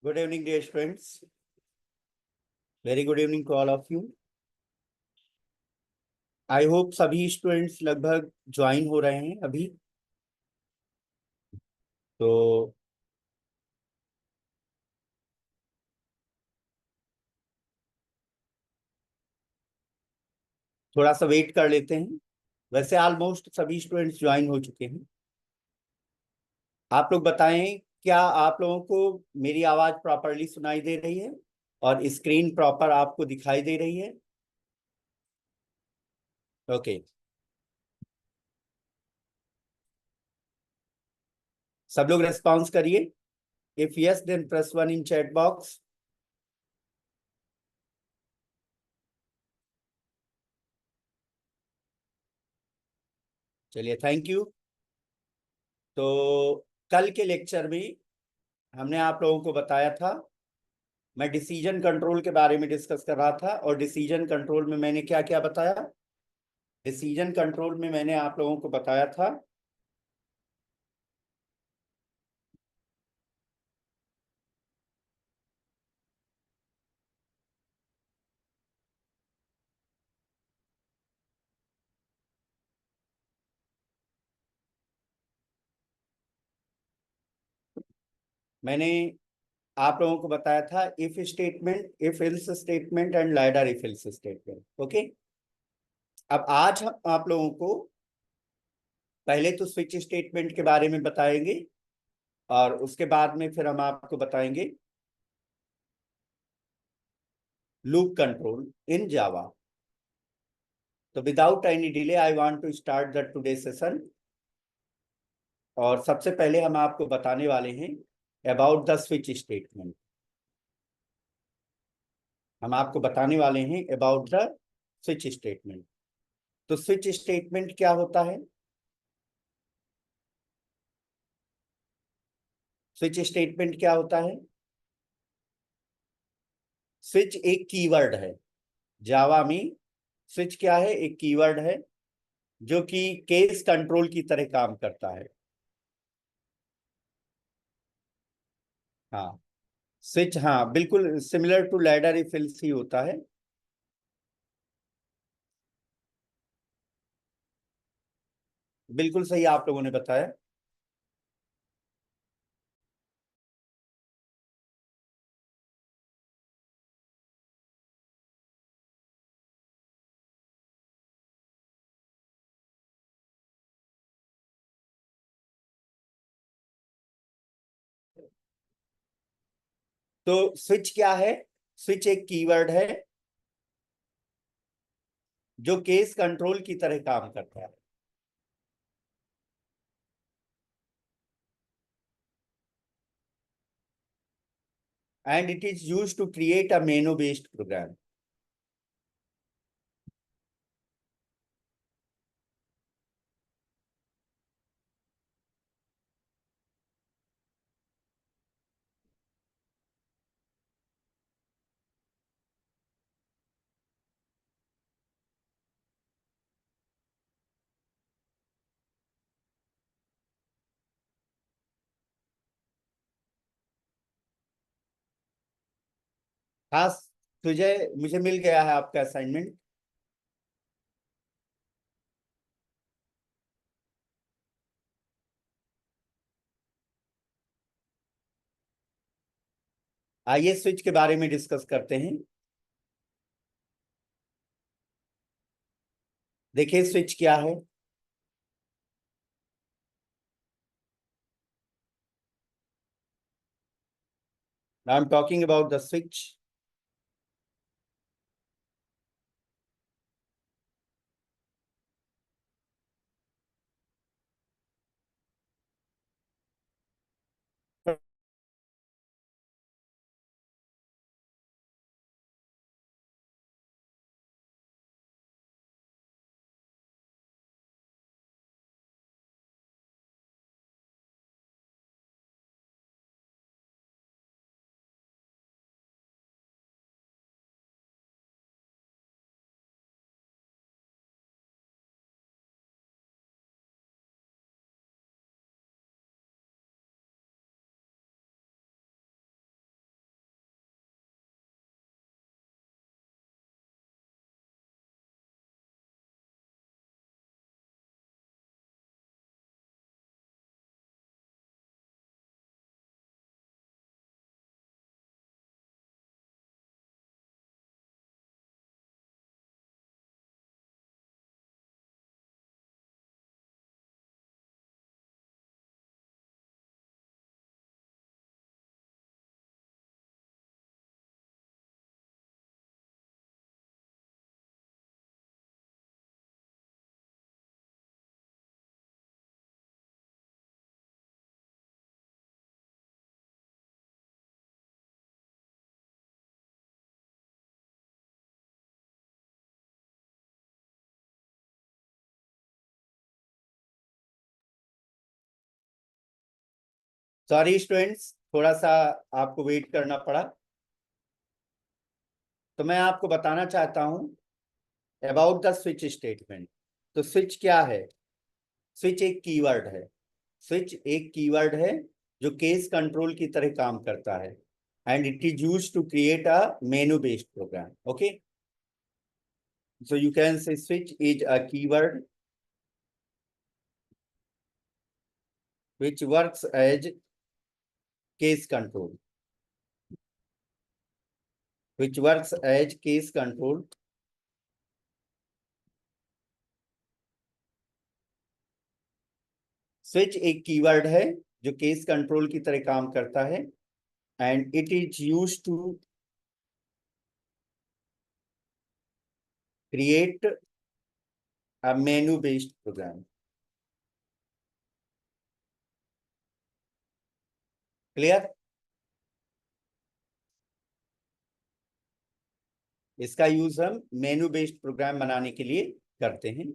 Good evening, dear students. Very good evening to all of you. I hope सभी students लगभग join हो रहे हैं अभी। तो थोड़ा सा वेट कर लेते हैं। वैसे ऑलमोस्ट सभी स्टूडेंट्स ज्वाइन हो चुके हैं। आप लोग बताएं, क्या आप लोगों को मेरी आवाज प्रॉपरली सुनाई दे रही है और स्क्रीन प्रॉपर आपको दिखाई दे रही है? ओके। सब लोग रेस्पॉन्स करिए। If yes then press 1 in chat box. चलिए, थैंक यू। तो कल के लेक्चर में हमने आप लोगों को बताया था, मैं डिसीजन कंट्रोल के बारे में डिस्कस कर रहा था। और डिसीजन कंट्रोल में मैंने क्या क्या बताया? डिसीजन कंट्रोल में मैंने आप लोगों को बताया था मैंने आप लोगों को बताया था if statement, if else statement and lidar if else statement. Okay. अब आज हम आप लोगों को पहले तो स्विच स्टेटमेंट के बारे में बताएंगे और उसके बाद में फिर हम आपको बताएंगे लूप कंट्रोल इन जावा। तो without any delay I want to start the today session. और सबसे पहले हम आपको बताने वाले हैं अबाउट द स्विच स्टेटमेंट। हम आपको बताने वाले हैं अबाउट द स्विच स्टेटमेंट। तो स्विच स्टेटमेंट क्या होता है? स्विच स्टेटमेंट क्या होता है? स्विच एक कीवर्ड है जावा में। स्विच क्या है? एक कीवर्ड है जो कि केस कंट्रोल की तरह काम करता है। हाँ, स्विच, हाँ बिल्कुल similar to ladder if else ही होता है। बिल्कुल सही आप लोगों ने बताया। तो स्विच क्या है? स्विच एक कीवर्ड है जो केस कंट्रोल की तरह काम करता है। And it is used to create a menu based program. हाँ, तुझे मुझे मिल गया है आपका असाइनमेंट। आइए स्विच के बारे में डिस्कस करते हैं। देखिए स्विच क्या है। Now I'm talking about the switch. Sorry students, थोड़ा सा आपको वेट करना पड़ा। तो मैं आपको बताना चाहता हूं अबाउट द स्विच स्टेटमेंट। तो स्विच क्या है? स्विच एक कीवर्ड है। स्विच एक कीवर्ड है जो केस कंट्रोल की तरह काम करता है, and it is used to create a menu based program. Okay, so you can say switch is a keyword which works as case control, which works as case control। Switch एक keyword है जो case control की तरह काम करता है, and it is use to create a menu based program. Clear? इसका use हम मेनू बेस्ड प्रोग्राम बनाने के लिए करते हैं।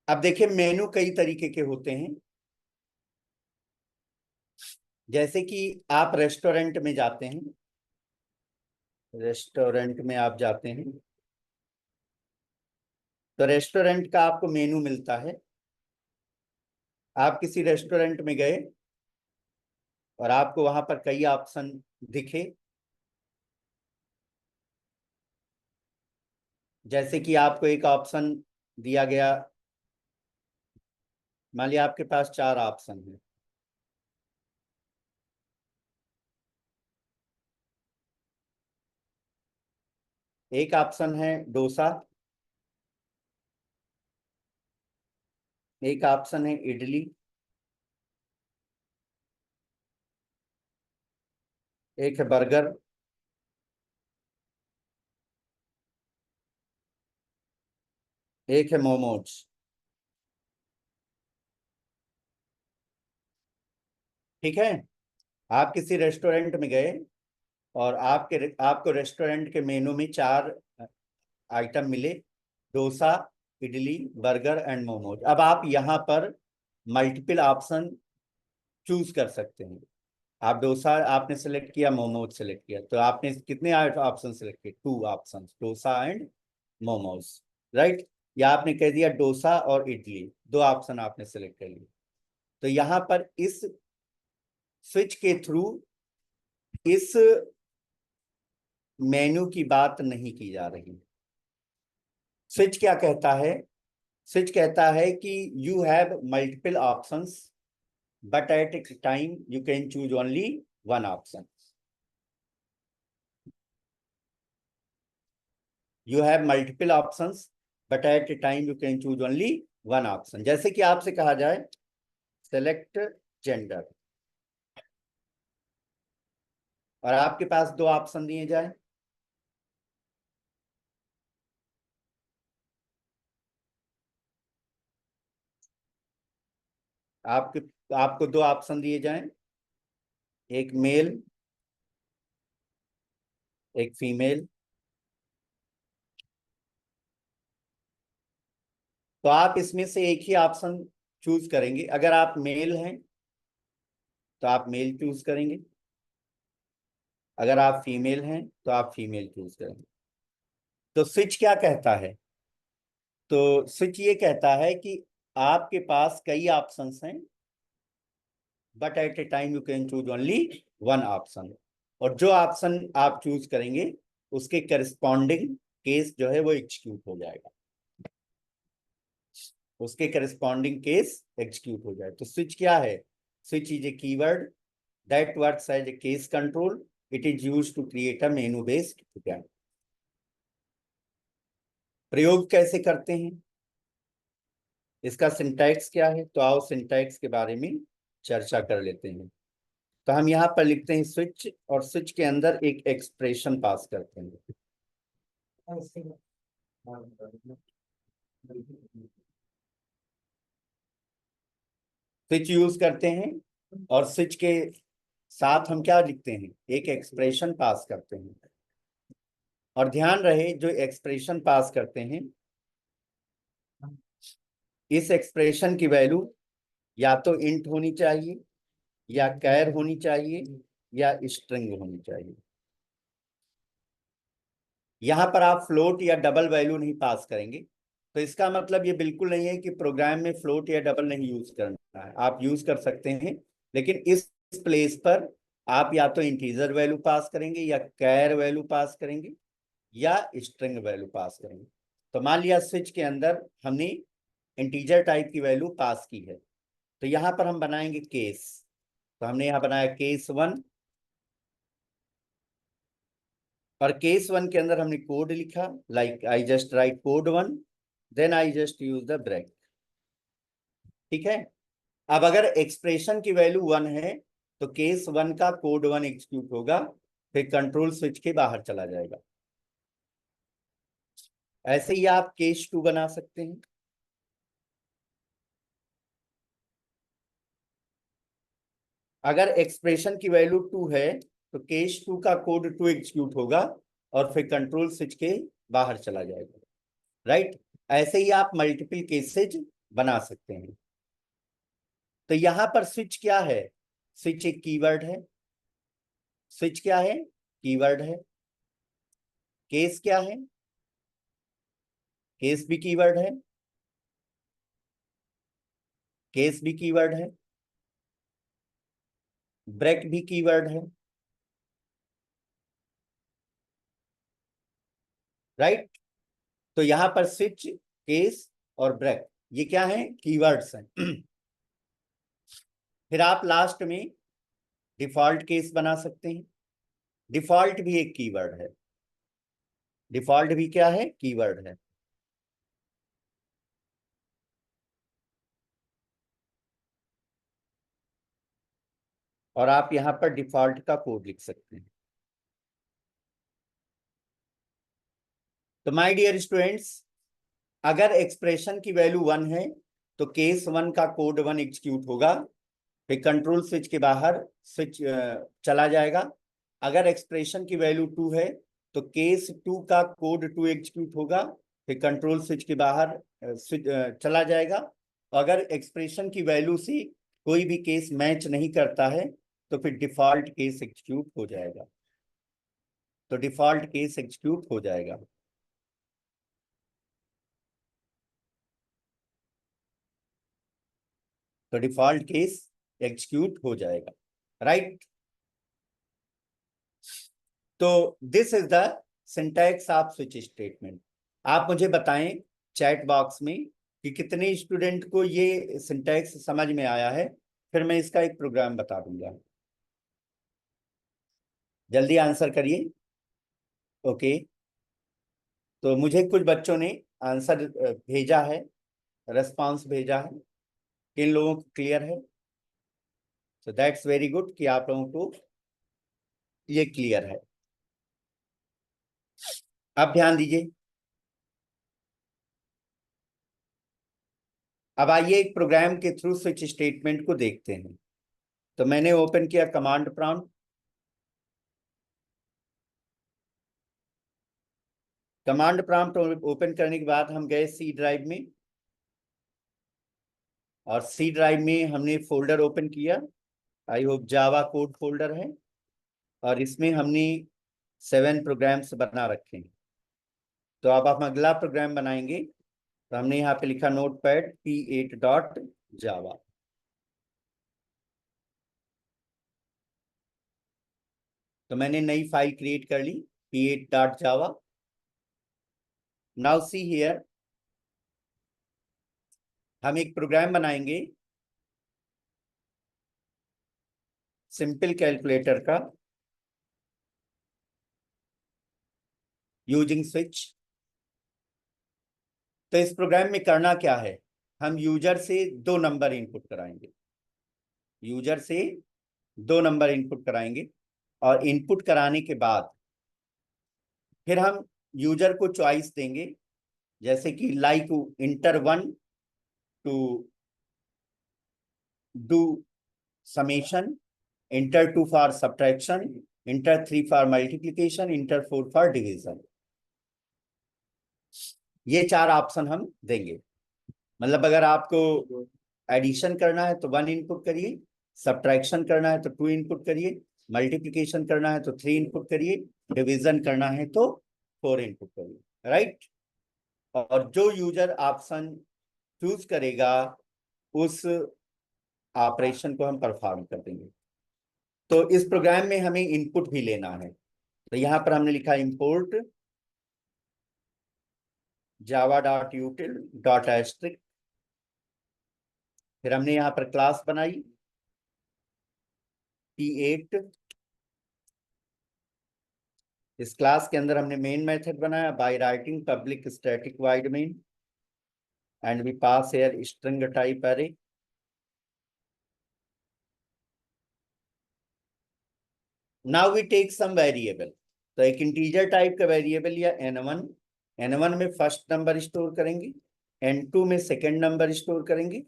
अब देखिए, मेनू कई तरीके के होते हैं। जैसे कि आप रेस्टोरेंट में जाते हैं, रेस्टोरेंट में आप जाते हैं तो रेस्टोरेंट का आपको मेनू मिलता है। आप किसी रेस्टोरेंट में गए और आपको वहां पर कई ऑप्शन दिखे, जैसे कि आपको एक ऑप्शन दिया गया, मान लिया आपके पास 4 ऑप्शन है। एक ऑप्शन है डोसा, एक ऑप्शन है इडली, एक है बर्गर, एक है मोमोज। ठीक है, आप किसी रेस्टोरेंट में गए और आपको रेस्टोरेंट के मेनू में 4 आइटम मिले, डोसा, इडली, बर्गर एंड मोमोज। अब आप यहाँ पर मल्टीपल ऑप्शन चूज कर सकते हैं। आप डोसा आपने सेलेक्ट किया, मोमोज सेलेक्ट किया, तो आपने कितने ऑप्शन सेलेक्ट किए? 2 option, dosa and momos, right? या आपने कह दिया डोसा और इडली, 2 ऑप्शन आपने सेलेक्ट कर लिए। तो यहाँ पर इस स्विच के थ्रू इस मेन्यू की बात नहीं की जा रही। स्विच क्या कहता है? स्विच कहता है कि you have multiple options, but at A time you can choose only one option. You have multiple options, but at A time you can choose only one option. जैसे कि आपसे कहा जाए सेलेक्ट जेंडर, और आपके पास 2 ऑप्शन दिए जाए। आपके आपको 2 ऑप्शन दिए जाएं, एक मेल, एक फीमेल। तो आप इसमें से एक ही ऑप्शन चूज करेंगे। अगर आप मेल हैं तो आप मेल चूज करेंगे, अगर आप फीमेल हैं तो आप फीमेल चूज करेंगे। तो स्विच क्या कहता है? तो स्विच ये कहता है कि आपके पास कई ऑप्शंस हैं, but at A time you can choose only one option. और जो ऑप्शन आप चूज करेंगे उसके करस्पॉन्डिंग केस जो है वो एग्जीक्यूट हो जाएगा, उसके करस्पॉन्डिंग केस एग्जीक्यूट हो जाए। तो स्विच क्या है? Switch is a keyword that works as a case control. It is used to create a menu based program. प्रयोग कैसे करते हैं, इसका सिंटैक्स क्या है? तो आओ सिंटैक्स के बारे में चर्चा कर लेते हैं। तो हम यहाँ पर लिखते हैं स्विच, और स्विच के अंदर एक एक्सप्रेशन पास करते हैं। स्विच यूज करते हैं, और स्विच के साथ हम क्या लिखते हैं? एक एक्सप्रेशन पास करते हैं। और ध्यान रहे, जो एक्सप्रेशन पास करते हैं, इस एक्सप्रेशन की वैल्यू या तो इंट होनी चाहिए, या कैर होनी चाहिए, या स्ट्रिंग होनी चाहिए। यहां पर आप फ्लोट या डबल वैल्यू नहीं पास करेंगे। तो इसका मतलब ये बिल्कुल नहीं है कि प्रोग्राम में फ्लोट या डबल नहीं यूज करना है, आप यूज कर सकते हैं। लेकिन इस प्लेस पर आप या तो इंटीजर वैल्यू पास करेंगे, या कैर वैल्यू पास करेंगे, या स्ट्रिंग वैल्यू पास करेंगे। तो मान लिया स्विच के अंदर हमने इंटीजर टाइप की वैल्यू पास की है, तो यहां पर हम बनाएंगे केस। तो हमने यहां बनाया केस 1, और केस 1 के अंदर हमने कोड लिखा, like I just write code 1, then I just use the bracket. ठीक है। अब अगर एक्सप्रेशन की वैल्यू 1 है, तो केस 1 का कोड 1 एग्जीक्यूट होगा, फिर कंट्रोल स्विच के बाहर चला जाएगा। ऐसे ही आप केस 2 बना सकते हैं। अगर एक्सप्रेशन की वैल्यू 2 है, तो केस 2 का कोड 2 एग्जीक्यूट होगा, और फिर कंट्रोल स्विच के बाहर चला जाएगा। राइट। ऐसे ही आप मल्टीपल केसेज बना सकते हैं। तो यहां पर स्विच क्या है? स्विच एक कीवर्ड है। स्विच क्या है? कीवर्ड है। केस क्या है? केस भी कीवर्ड है। केस भी कीवर्ड है। ब्रेक भी कीवर्ड है। राइट। तो यहां पर स्विच, केस और ब्रेक, ये क्या है? कीवर्ड्स हैं। फिर आप लास्ट में डिफॉल्ट केस बना सकते हैं। डिफॉल्ट भी एक कीवर्ड है। डिफॉल्ट भी क्या है? कीवर्ड है। और आप यहां पर डिफॉल्ट का कोड लिख सकते हैं। तो माय डियर स्टूडेंट्स, अगर एक्सप्रेशन की वैल्यू 1 है, तो केस 1 का कोड 1 एग्जीक्यूट होगा, फिर कंट्रोल स्विच के बाहर स्विच चला जाएगा। अगर एक्सप्रेशन की वैल्यू 2 है, तो केस 2 का कोड 2 एग्जीक्यूट होगा, फिर कंट्रोल स्विच के बाहर स्विच चला जाएगा। अगर एक्सप्रेशन की वैल्यू से कोई भी केस मैच नहीं करता है, तो फिर डिफॉल्ट केस एग्जीक्यूट हो जाएगा। तो डिफॉल्ट केस एग्जीक्यूट हो जाएगा। तो डिफॉल्ट केस एग्जीक्यूट हो जाएगा। राइट। तो this is the syntax off switch statement. आप मुझे बताएं चैट बॉक्स में कि कितने स्टूडेंट को ये सिंटैक्स समझ में आया है। फिर मैं इसका एक प्रोग्राम बता दूंगा। जल्दी आंसर करिए। ओके। तो मुझे कुछ बच्चों ने आंसर भेजा है, रेस्पॉन्स भेजा है। किन लोगों को क्लियर है? सो दैट्स वेरी गुड कि आप लोगों को ये क्लियर है। अब ध्यान दीजिए। अब आइए एक प्रोग्राम के थ्रू स्विच स्टेटमेंट को देखते हैं। तो मैंने ओपन किया command prompt. Command prompt open करने के बाद हम गए सी ड्राइव में, और सी ड्राइव में हमने फोल्डर ओपन किया। I hope Java code folder है, और इसमें हमने 7 प्रोग्राम्स बना रखे हैं। तो अब हम अगला प्रोग्राम बनाएंगे। तो हमने यहाँ पे लिखा नोटपैड P8.java। तो मैंने नई फाइल क्रिएट कर ली, P8.java। नाउ सी हियर, हम एक प्रोग्राम बनाएंगे सिंपल कैलकुलेटर का, यूजिंग स्विच। तो इस प्रोग्राम में करना क्या है? हम यूजर से 2 नंबर इनपुट कराएंगे। यूजर से 2 नंबर इनपुट कराएंगे, और इनपुट कराने के बाद फिर हम यूजर को चॉइस देंगे, जैसे कि like enter 1 to do summation, enter 2 for subtraction, enter 3 for multiplication, enter 4 for division. ये 4 ऑप्शन हम देंगे। मतलब अगर आपको एडिशन करना है तो 1 इनपुट करिए, सब्ट्रैक्शन करना है तो 2 इनपुट करिए, मल्टीप्लिकेशन करना है तो 3 इनपुट करिए, डिवीजन करना है तो 4 इनपुट करिए, राइट। और जो यूजर ऑप्शन चूज करेगा उस ऑपरेशन को हम परफॉर्म कर देंगे। तो इस प्रोग्राम में हमें इनपुट भी लेना है, तो यहां पर हमने लिखा इंपोर्ट java.util.asterisk, फिर हमने यहां पर क्लास बनाई P8। इस क्लास के अंदर हमने मेन मेथड बनाया by writing public static void main and we pass here string type array. Now we take some variable, तो एक इंटीजर टाइप का वेरिएबल या n1, n1 में फर्स्ट नंबर स्टोर करेंगे, n2 में सेकंड नंबर स्टोर करेंगे,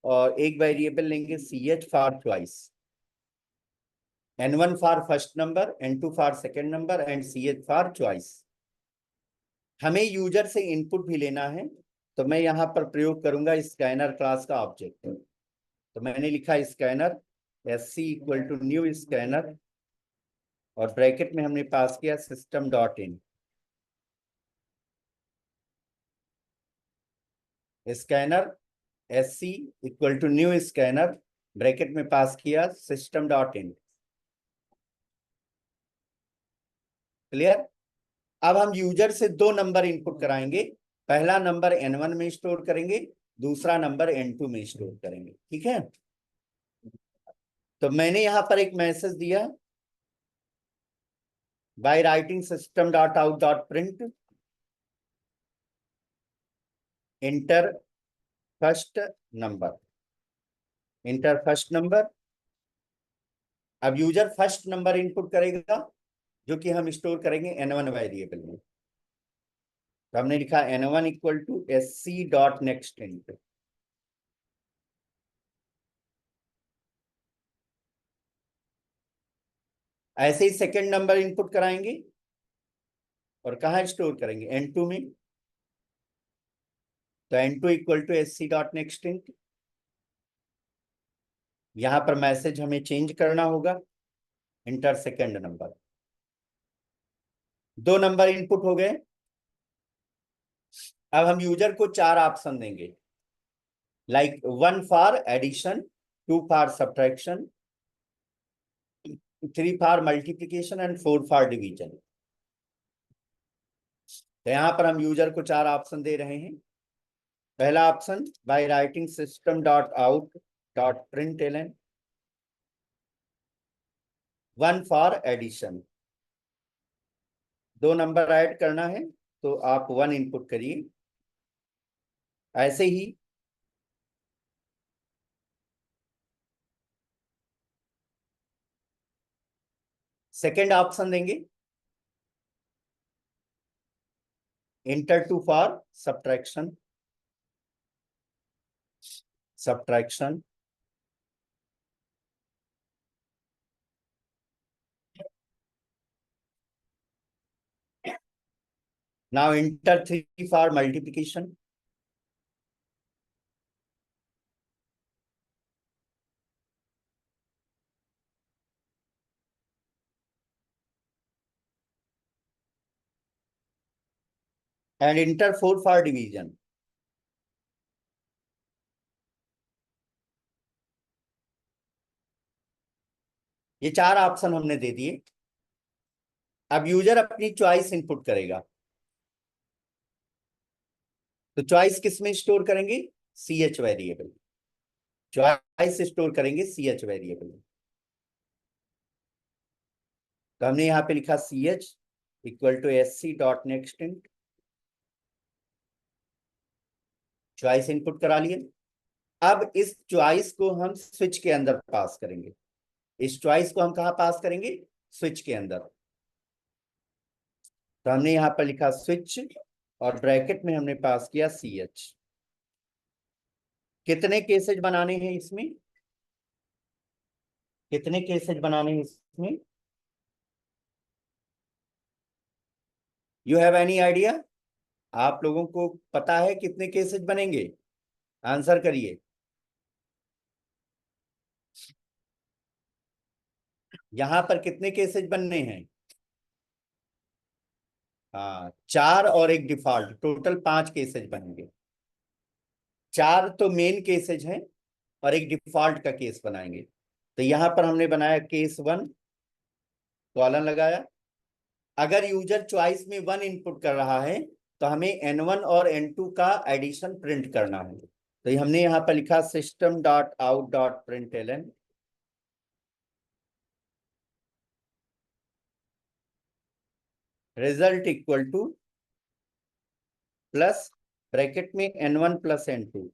और एक वेरिएबल लेंगे ch for choice, n1 for first number, n2 for second number and ch for choice. हमें यूजर से इनपुट भी लेना है, तो मैं यहाँ पर प्रयोग करूंगा स्कैनर क्लास का ऑब्जेक्ट। तो मैंने लिखा scanner sc equal to new scanner, और ब्रैकेट में हमने पास किया system dot in. Scanner sc equal to new scanner, bracket में पास किया सिस्टम डॉट इन। क्लियर। अब हम यूजर से 2 नंबर इनपुट कराएंगे, पहला नंबर n1 में स्टोर करेंगे, दूसरा नंबर n2 में स्टोर करेंगे, ठीक है। तो मैंने यहां पर एक मैसेज दिया bye writing system dot out dot print inter first number, inter first number. अब यूजर फर्स्ट नंबर इनपुट करेगा जो कि हम स्टोर करेंगे n1 वेरिएबल में। तो हमने लिखा n1 equal to sc dot next int. ऐसे ही सेकंड नंबर इनपुट कराएंगे और कहाँ स्टोर करेंगे n2 में। तो n2 equal to sc dot next int. यहां पर मैसेज हमें चेंज करना होगा, enter second number. 2 number input हो गए। अब हम यूजर को 4 ऑप्शन देंगे, like 1 for addition, 2 for subtraction, 3 for multiplication and 4 for division. तो यहां पर हम यूजर को 4 ऑप्शन दे रहे हैं। पहला option by writing system dot out dot println 1 for addition, 2 number add करना है तो आप 1 इनपुट करिए। ऐसे ही सेकेंड ऑप्शन देंगे enter 2 for subtraction, subtraction. Now enter 3 for multiplication, and enter 4 for division. ये 4 ऑप्शन हमने दे दिए। अब यूजर अपनी चॉइस इनपुट करेगा, तो चॉइस किस में स्टोर करेंगे, ch वेरिएबल। चॉइस स्टोर करेंगे ch वेरिएबल। तो हमने यहां पे लिखा ch equal to sc dot next int, choice input करा लिया। अब इस चॉइस को हम स्विच के अंदर पास करेंगे। इस चॉइस को हम कहां पास करेंगे, स्विच के अंदर। तो हमने यहां पर लिखा स्विच और ब्रैकेट में हमने पास किया ch। कितने केसेज बनाने हैं इसमें, कितने केसेज बनाने हैं इसमें, यू हैव एनी आइडिया। आप लोगों को पता है कितने केसेज बनेंगे, आंसर करिए। यहां पर कितने केसेज बनने हैं? हाँ, 4 और एक डिफॉल्ट, टोटल 5 केसेज बनेंगे। 4 तो मेन केसेज हैं और एक डिफॉल्ट का केस बनाएंगे। तो यहां पर हमने बनाया केस 1, कॉलन लगाया। अगर यूजर चॉइस में 1 इनपुट कर रहा है तो हमें N1 और N2 का एडिशन प्रिंट करना है। तो हमने यहां पर लिखा system.out.println result equal to plus bracket में N1 प्लस N2,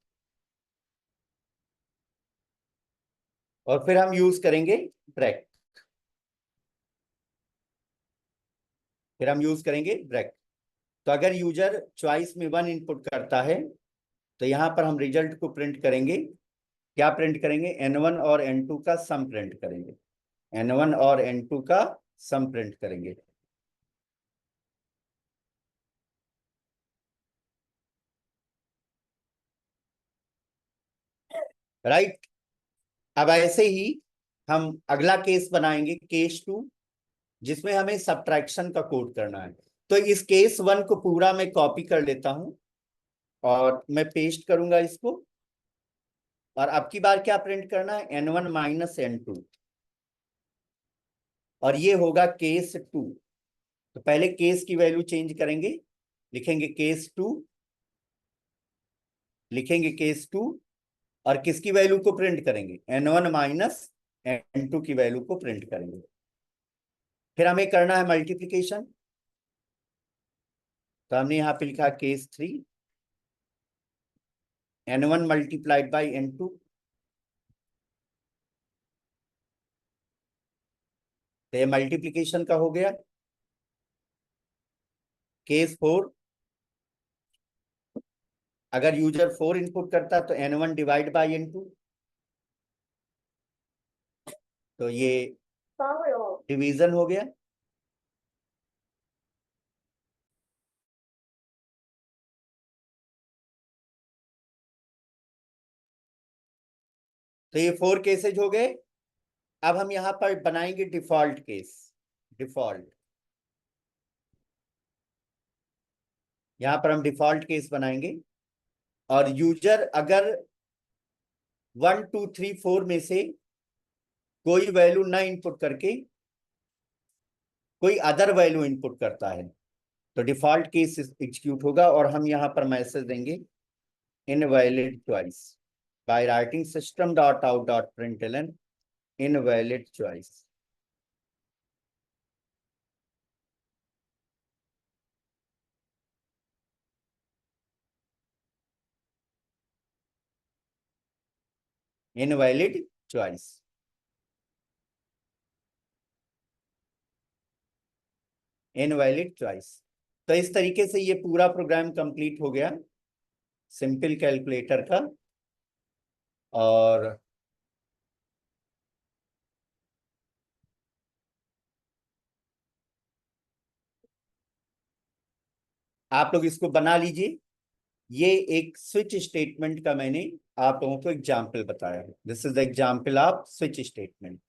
और फिर हम यूज करेंगे ब्रैकेट। तो अगर यूजर चॉइस में 1 इनपुट करता है तो यहां पर हम रिजल्ट को प्रिंट करेंगे। क्या प्रिंट करेंगे? N1 और N2 का सम प्रिंट करेंगे। N1 और N2 का सम प्रिंट करेंगे। राइट। अब ऐसे ही हम अगला केस बनाएंगे, केस 2, जिसमें हमें सब्ट्रैक्शन का कोड करना है। तो इस केस 1 को पूरा मैं कॉपी कर लेता हूं और मैं पेस्ट करूंगा इसको। और अब की बार क्या प्रिंट करना है? N1 माइनस N2, और ये होगा केस 2। तो पहले केस की वैल्यू चेंज करेंगे, लिखेंगे केस 2, और किसकी वैल्यू को प्रिंट करेंगे? N1 माइनस N2 की वैल्यू को प्रिंट करेंगे। फिर हमें करना है मल्टीप्लीकेशन। तो हमने यहां पे लिखा case 3, N1 multiplied by N2। तो ये मल्टीप्लीकेशन का हो गया। केस 4, अगर यूजर 4 इनपुट करता तो N1 डिवाइड बाई N2। तो ये डिवीजन हो गया। तो ये 4 केसेज हो गए। अब हम यहां पर बनाएंगे डिफॉल्ट केस। डिफॉल्ट, यहां पर हम डिफॉल्ट केस बनाएंगे। और यूजर अगर 1 2 3 4 में से कोई वैल्यू ना इनपुट करके कोई अदर वैल्यू इनपुट करता है तो डिफॉल्ट केस एग्जीक्यूट होगा, और हम यहां पर मैसेज देंगे invalid choice by writing system.out.println invalid choice. Invalid choice, invalid choice. तो इस तरीके से ये पूरा प्रोग्राम कंप्लीट हो गया सिंपल कैलकुलेटर का। और आप लोग इसको बना लीजिए। ये एक स्विच स्टेटमेंट का मैंने आप लोगों को एग्जाम्पल बताया है। This is the example off switch statement.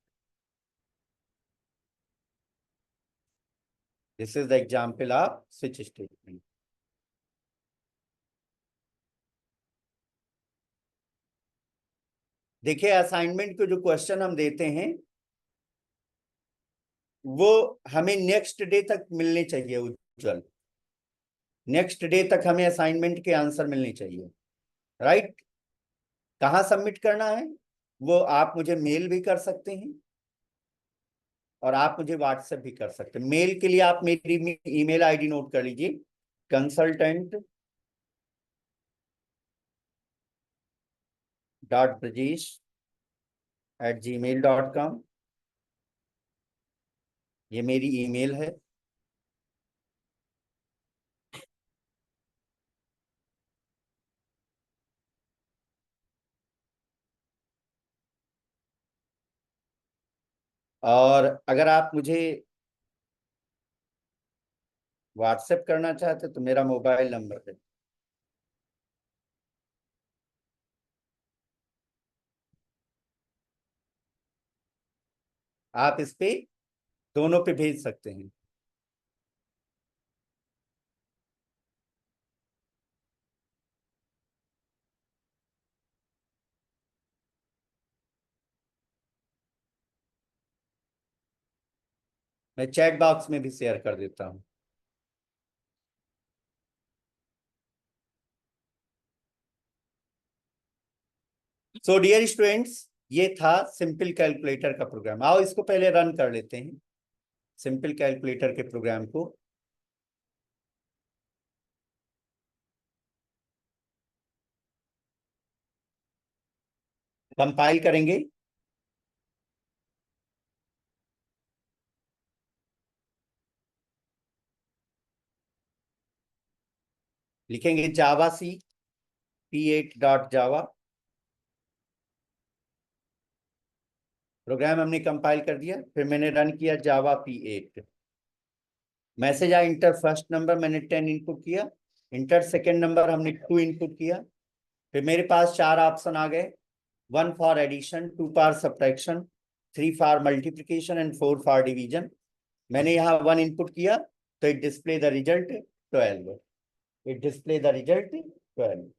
This is the example off switch statement. देखिए, असाइनमेंट को जो क्वेश्चन हम देते हैं वो हमें नेक्स्ट डे तक मिलने चाहिए। उज्जवल, नेक्स्ट डे तक हमें असाइनमेंट के आंसर मिलने चाहिए। राइट। कहाँ सबमिट करना है? वो आप मुझे मेल भी कर सकते हैं और आप मुझे व्हाट्सएप भी कर सकते हैं। मेल के लिए आप मेरी ईमेल आईडी नोट कर लीजिए, consultant.brajesh@gmail.com। ये मेरी ईमेल है। और अगर आप मुझे व्हाट्सएप करना चाहते तो मेरा मोबाइल नंबर है। आप इस पे दोनों पे भेज सकते हैं। मैं चैट बॉक्स में भी शेयर कर देता हूँ। सो डियर स्टूडेंट्स, ये था सिंपल कैलकुलेटर का प्रोग्राम। आओ इसको पहले रन कर लेते हैं, सिंपल कैलकुलेटर के प्रोग्राम को। कंपाइल करेंगे। लिखेंगे जावा सी p8.java। प्रोग्राम हमने कंपाइल कर दिया, फिर मैंने रन किया जावा p8। मैसेज आया इंटर फर्स्ट नंबर, मैंने 10 इनपुट किया। इंटर सेकेंड नंबर, हमने 2 इनपुट किया। फिर मेरे पास 4 ऑप्शन आ गए, 1 for addition, 2 for subtraction, 3 for multiplication and 4 for division. मैंने यहाँ 1 इनपुट किया तो it display the result 12। It display the result 12।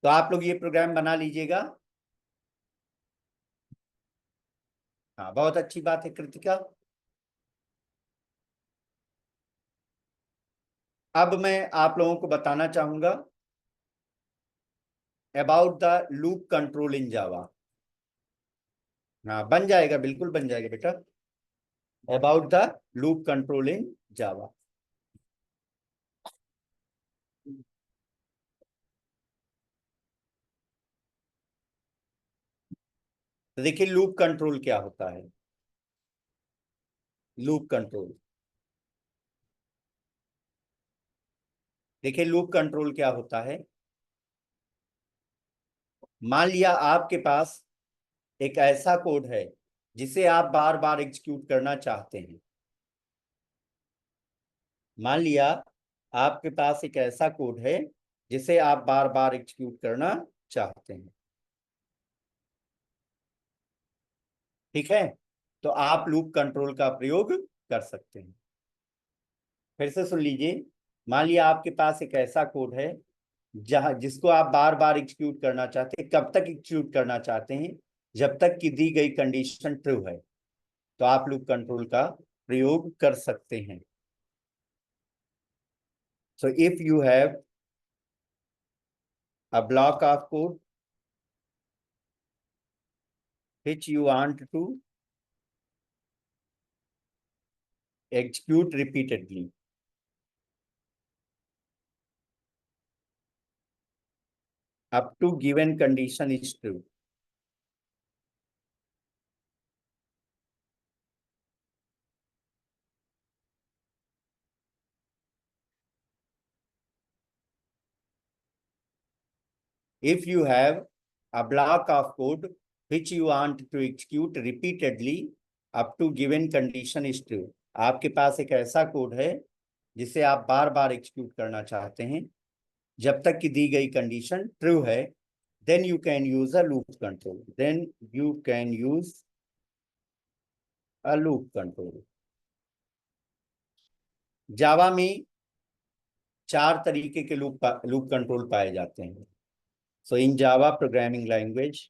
तो आप लोग ये प्रोग्राम बना लीजिएगा। हाँ, बहुत अच्छी बात है कृतिका। अब मैं आप लोगों को बताना चाहूंगा about the loop control in Java. हाँ, बन जाएगा, बिल्कुल बन जाएगा बेटा। About the loop control in जावा। तो देखिए लूप कंट्रोल क्या होता है। लूप कंट्रोल, देखिए लूप कंट्रोल क्या होता है। मान लिया आपके पास एक ऐसा कोड है जिसे आप बार बार एग्जीक्यूट करना चाहते हैं। मान लिया आपके पास एक ऐसा कोड है जिसे आप बार बार एग्जीक्यूट करना चाहते हैं। ठीक है, तो आप लूप कंट्रोल का प्रयोग कर सकते हैं। फिर से सुन लीजिए। मान लिया आपके पास एक ऐसा कोड है जहां जिसको आप बार बार एग्जीक्यूट करना चाहते हैं। कब तक एग्जीक्यूट करना चाहते हैं? जब तक कि दी गई कंडीशन ट्रू है, तो आप लूप कंट्रोल का प्रयोग कर सकते हैं। So if you have a block of code which you want to execute repeatedly up to given condition is true. If you have a block of code which you want to execute repeatedly up to given condition is true, आपके पास एक ऐसा code है जिसे आप बार बार execute करना चाहते हैं जब तक कि दी गई कंडीशन ट्रू है, then you can use a loop control. Then you can use a loop control. Java में 4 तरीके के लूप कंट्रोल पाए जाते हैं। So in Java programming language,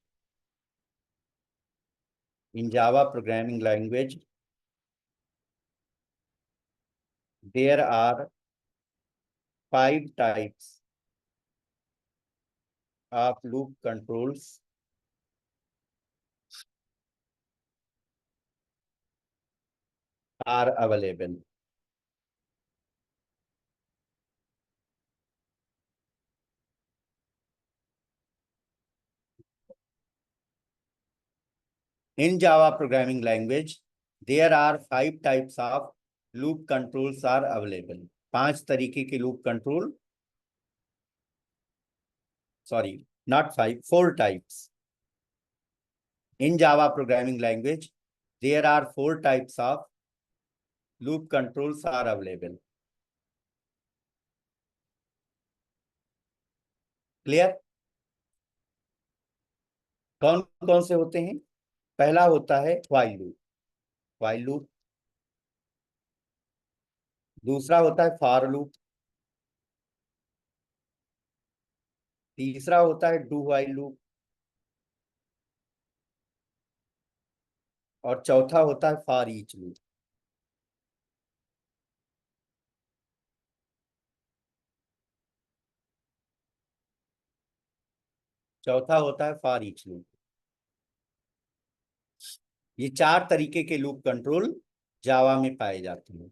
in Java programming language, there are 5 types of loop controls are available. In Java programming language, there are 5 types of loop controls are available. 5 तरीके के loop control, sorry, not 5, 4 types. In Java programming language, there are 4 types of loop controls are available. Clear? कौन कौन से होते हैं? पहला होता है व्हाइल लूप, व्हाइल लूप। दूसरा होता है फॉर लूप। तीसरा होता है डू व्हाइल लूप। और चौथा होता है फॉर ईच लूप। चौथा होता है फॉर ईच लूप। ये चार तरीके के लूप कंट्रोल जावा में पाए जाते हैं।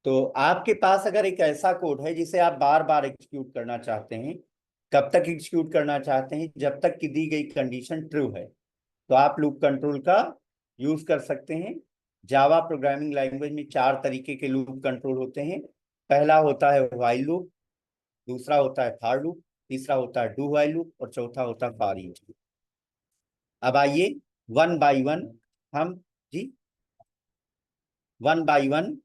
तो आपके पास अगर एक ऐसा कोड है जिसे आप बार बार एग्जीक्यूट करना चाहते हैं, कब तक एग्जीक्यूट करना चाहते हैं? जब तक कि दी गई कंडीशन ट्रू है, तो आप लूप कंट्रोल का यूज कर सकते हैं। जावा प्रोग्रामिंग लैंग्वेज में चार तरीके के लूप कंट्रोल होते हैं। पहला होता है व्हाइल लूप, दूसरा होता है फॉर लूप, तीसरा होता है डू व्हाइल लूप और चौथा होता है फॉर ईच लूप। अब आइए वन बाय वन हम, जी, वन बाय वन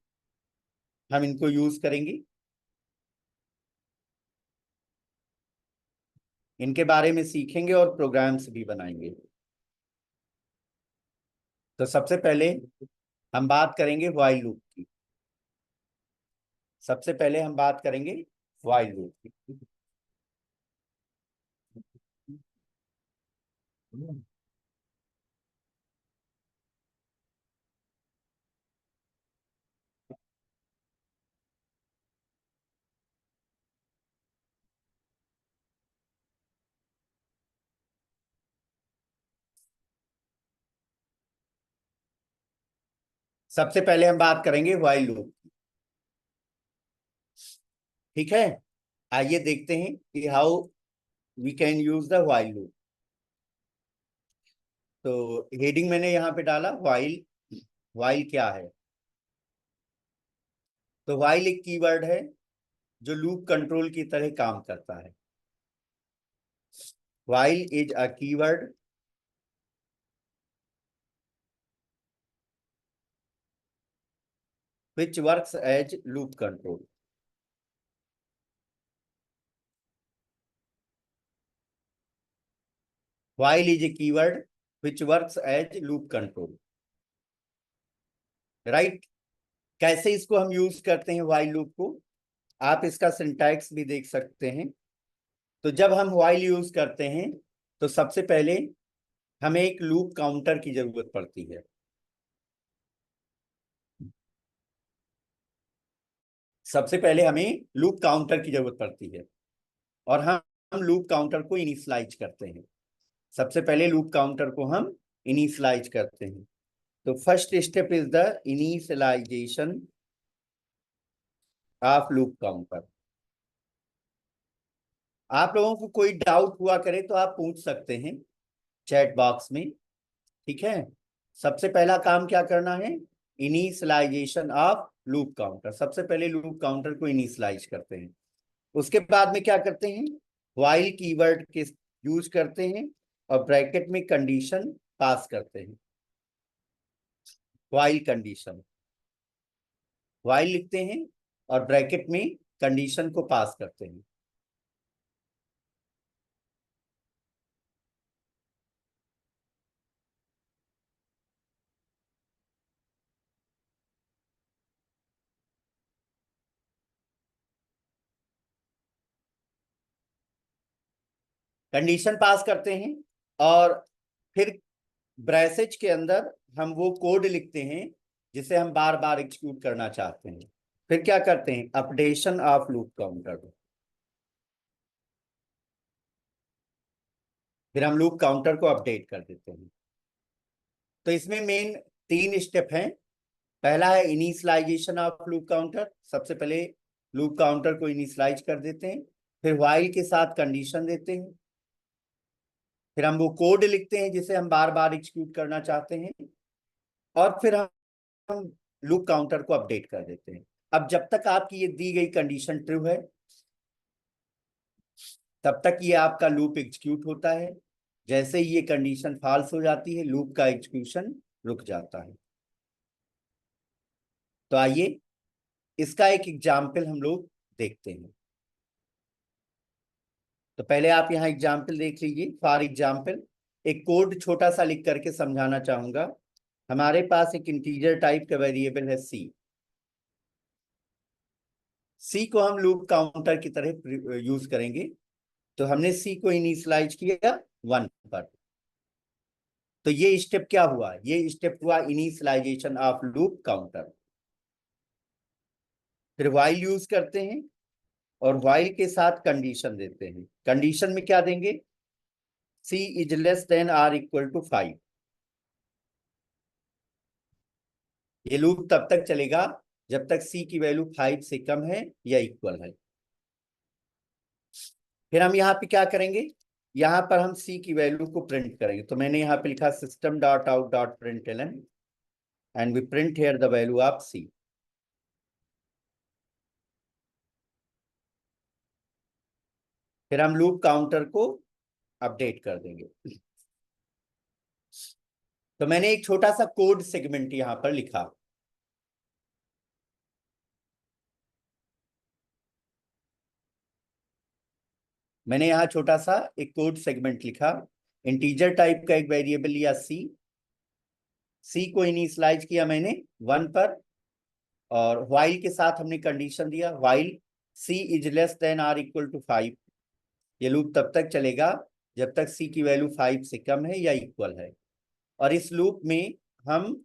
हम इनको यूज करेंगे, इनके बारे में सीखेंगे और प्रोग्राम्स भी बनाएंगे। तो सबसे पहले हम बात करेंगे व्हाइल लूप की। सबसे पहले हम बात करेंगे व्हाइल लूप की। सबसे पहले हम बात करेंगे व्हाइल लूप। ठीक है, आइए देखते हैं कि how we can use the while loop. तो हेडिंग मैंने यहाँ पे डाला व्हाइल। व्हाइल क्या है? तो व्हाइल एक कीवर्ड है जो लूप कंट्रोल की तरह काम करता है। While is a keyword which works as loop control. While is a keyword which works as loop control. Right? कैसे इसको हम यूज करते हैं while loop को? आप इसका सिंटैक्स भी देख सकते हैं। तो जब हम while यूज करते हैं तो सबसे पहले हमें एक लूप काउंटर की जरूरत पड़ती है। सबसे पहले हमें लूप काउंटर की जरूरत पड़ती है और हम लूप काउंटर को इनिशियलाइज करते हैं। सबसे पहले लूप काउंटर को हम इनिशियलाइज करते हैं। तो first step is the initialization of loop counter. आप लोगों को कोई डाउट हुआ करे तो आप पूछ सकते हैं चैट बॉक्स में। ठीक है, सबसे पहला काम क्या करना है? Initialization of loop counter. सबसे पहले लूप काउंटर को इनिशियलाइज करते हैं। उसके बाद में क्या करते हैं? व्हाइल कीवर्ड के यूज करते हैं और ब्रैकेट में कंडीशन पास करते हैं। व्हाइल कंडीशन, व्हाइल लिखते हैं और ब्रैकेट में कंडीशन को पास करते हैं। कंडीशन पास करते हैं और फिर ब्रैसेज के अंदर हम वो कोड लिखते हैं जिसे हम बार बार एग्जीक्यूट करना चाहते हैं। फिर क्या करते हैं? Updation of loop counter. फिर हम लूप काउंटर को अपडेट कर देते हैं। तो इसमें मेन तीन स्टेप हैं। पहला है इनिशियलाइजेशन ऑफ लूप काउंटर। सबसे पहले लूप काउंटर को इनिशियलाइज कर देते हैं, फिर व्हाइल के साथ कंडीशन देते हैं, फिर हम वो कोड लिखते हैं जिसे हम बार बार एग्जीक्यूट करना चाहते हैं और फिर हम लूप काउंटर को अपडेट कर देते हैं। अब जब तक आपकी ये दी गई कंडीशन ट्रू है तब तक ये आपका लूप एग्जीक्यूट होता है। जैसे ही ये कंडीशन फॉल्स हो जाती है लूप का एग्जीक्यूशन रुक जाता है। तो आइए इसका एक एग्जाम्पल हम लोग देखते हैं। तो पहले आप यहाँ एग्जाम्पल देख लीजिए। फॉर एग्जाम्पल एक कोड छोटा सा लिख करके समझाना चाहूंगा। हमारे पास एक इंटीजर टाइप का वेरिएबल है सी। सी को हम लूप काउंटर की तरह यूज करेंगे। तो हमने सी को इनिशियलाइज किया 1 पर। तो ये स्टेप क्या हुआ? ये स्टेप हुआ इनिशियलाइजेशन ऑफ लूप काउंटर। फिर व्हाइल यूज करते हैं और व्हाइल के साथ कंडीशन देते हैं। कंडीशन में क्या देंगे? C is less than or equal to 5। ये लूप तब तक चलेगा जब तक सी की वैल्यू 5 से कम है या इक्वल है। फिर हम यहाँ पे क्या करेंगे? यहाँ पर हम सी की वैल्यू को प्रिंट करेंगे। तो मैंने यहाँ पे लिखा system dot out dot println and we print here the value of C. फिर हम लूप काउंटर को अपडेट कर देंगे। तो मैंने एक छोटा सा कोड सेगमेंट यहां पर लिखा। मैंने यहाँ छोटा सा एक कोड सेगमेंट लिखा। इंटीजर टाइप का एक वेरिएबल लिया सी। सी को इनिशियलाइज किया मैंने 1 पर और व्हाइल के साथ हमने कंडीशन दिया while C is less than or equal to 5। ये लूप तब तक चलेगा जब तक सी की वैल्यू 5 से कम है या इक्वल है। और इस लूप में हम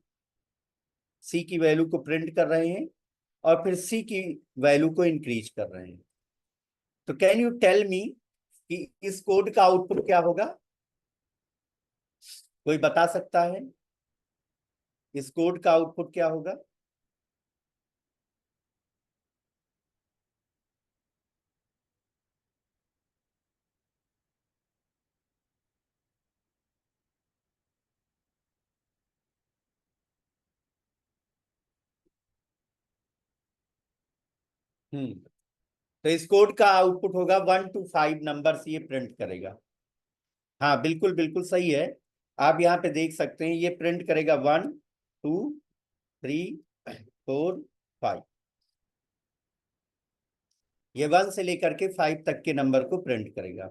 सी की वैल्यू को प्रिंट कर रहे हैं और फिर सी की वैल्यू को इंक्रीज कर रहे हैं। तो कैन यू टेल मी कि इस कोड का आउटपुट क्या होगा? कोई बता सकता है इस कोड का आउटपुट क्या होगा? तो इस कोड का आउटपुट होगा 1 to 5 नंबर ये प्रिंट करेगा। हाँ बिल्कुल बिल्कुल सही है। आप यहाँ पे देख सकते हैं ये प्रिंट करेगा 1 2 3 4 5। ये 1 से लेकर के 5 तक के नंबर को प्रिंट करेगा।